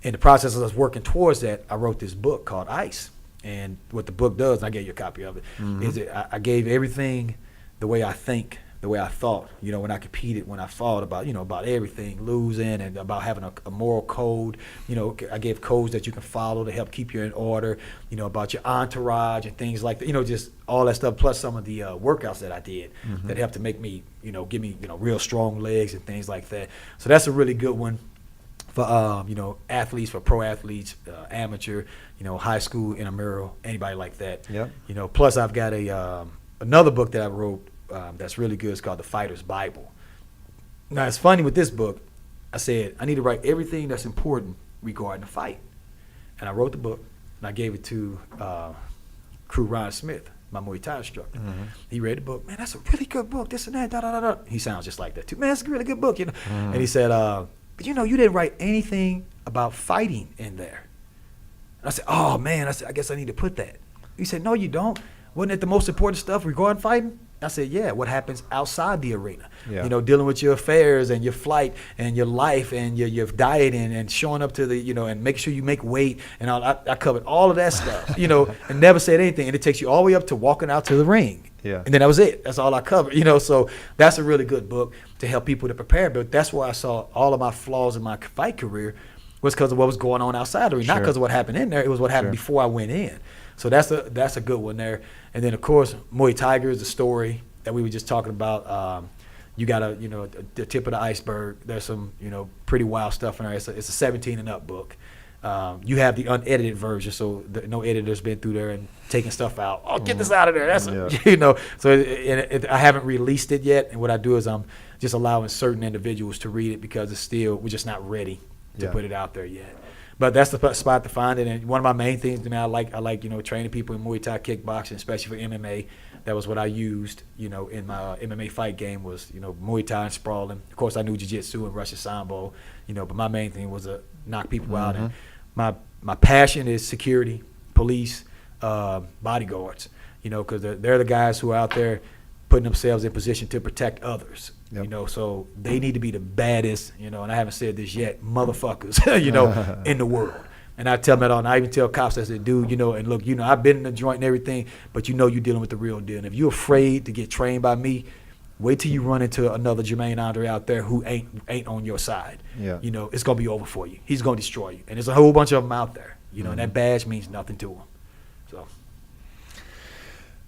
S2: in the process of us working towards that, I wrote this book called Ice. And what the book does, and I gave you a copy of it, is I gave everything the way I think, the way I thought, when I competed, when I fought, about everything, losing, and about having a moral code. I gave codes that you can follow to help keep you in order, about your entourage and things like that, just all that stuff, plus some of the workouts that I did that helped to make me, give me, real strong legs and things like that. So that's a really good one for, athletes, for pro athletes, amateur, high school, intramural, anybody like that.
S1: Yep.
S2: Plus I've got another book that I wrote that's really good. It's called The Fighter's Bible. Now, it's funny with this book, I said, I need to write everything that's important regarding the fight. And I wrote the book, and I gave it to Crew Ron Smith, my Muay Thai instructor. He read the book. Man, that's a really good book, this and that, da-da-da-da. He sounds just like that, too. Man, it's a really good book, And he said, but you didn't write anything about fighting in there. And I said, oh, man, I guess I need to put that. He said, no, you don't. Wasn't it the most important stuff regarding fighting? I said, yeah, what happens outside the arena?
S1: Yeah.
S2: Dealing with your affairs and your flight and your life and your diet and showing up to the, and make sure you make weight. And I covered all of that stuff, and never said anything. And it takes you all the way up to walking out to the ring.
S1: Yeah.
S2: And then that was it. That's all I covered, So that's a really good book to help people to prepare. But that's where I saw all of my flaws in my fight career was because of what was going on outside the ring. Not because of what happened in there. It was what happened before I went in. So that's a good one there. And then, of course, Muay Tiger is the story that we were just talking about. You got the tip of the iceberg. There's some, pretty wild stuff in there. It's a 17 and up book. You have the unedited version, so no editor's been through there and taking stuff out. Oh, get this out of there. That's So I haven't released it yet. And what I do is I'm just allowing certain individuals to read it because we're just not ready to put it out there yet. But that's the spot to find it. And one of my main things, I like training people in Muay Thai kickboxing, especially for MMA. That was what I used, in my MMA fight game was, Muay Thai and sprawling. Of course, I knew Jiu-Jitsu and Russian Sambo, but my main thing was to knock people out. And my passion is security, police, bodyguards, because they're the guys who are out there putting themselves in position to protect others.
S1: Yep.
S2: So they need to be the baddest, and I haven't said this yet, motherfuckers, in the world. And I tell them that all, and I even tell cops, I said, dude, and look, I've been in the joint and everything, but you're dealing with the real deal. And if you're afraid to get trained by me, wait till you run into another Jermaine Andre out there who ain't on your side.
S1: Yeah.
S2: It's going to be over for you. He's going to destroy you. And there's a whole bunch of them out there, and that badge means nothing to him. So.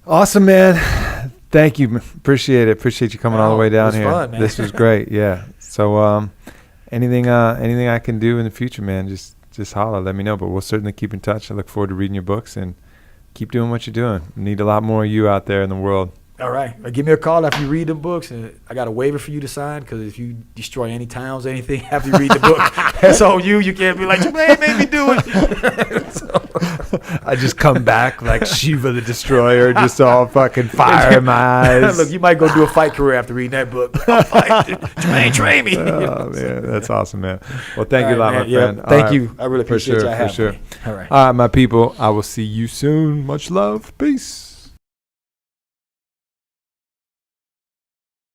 S1: Awesome, man. Thank you. Appreciate it. Appreciate you coming all the way down here.
S2: Fun, man.
S1: This was great. Yeah. So anything I can do in the future, man, just holler, let me know. But we'll certainly keep in touch. I look forward to reading your books and keep doing what you're doing. We need a lot more of you out there in the world.
S2: All right. Give me a call after you read the books. And I got a waiver for you to sign because if you destroy any towns, anything, after you read the book, that's on you. You can't be like, Jermaine made me do it.
S1: I just come back like Shiva the Destroyer, just all fucking fire in my eyes.
S2: Look, you might go do a fight career after reading that book. Jermaine, train me.
S1: Oh, man. That's awesome, man. Well, thank you a lot,
S2: man.
S1: my friend.
S2: Thank you. I really appreciate you having
S1: me.
S2: All right.
S1: All right, my people. I will see you soon. Much love. Peace.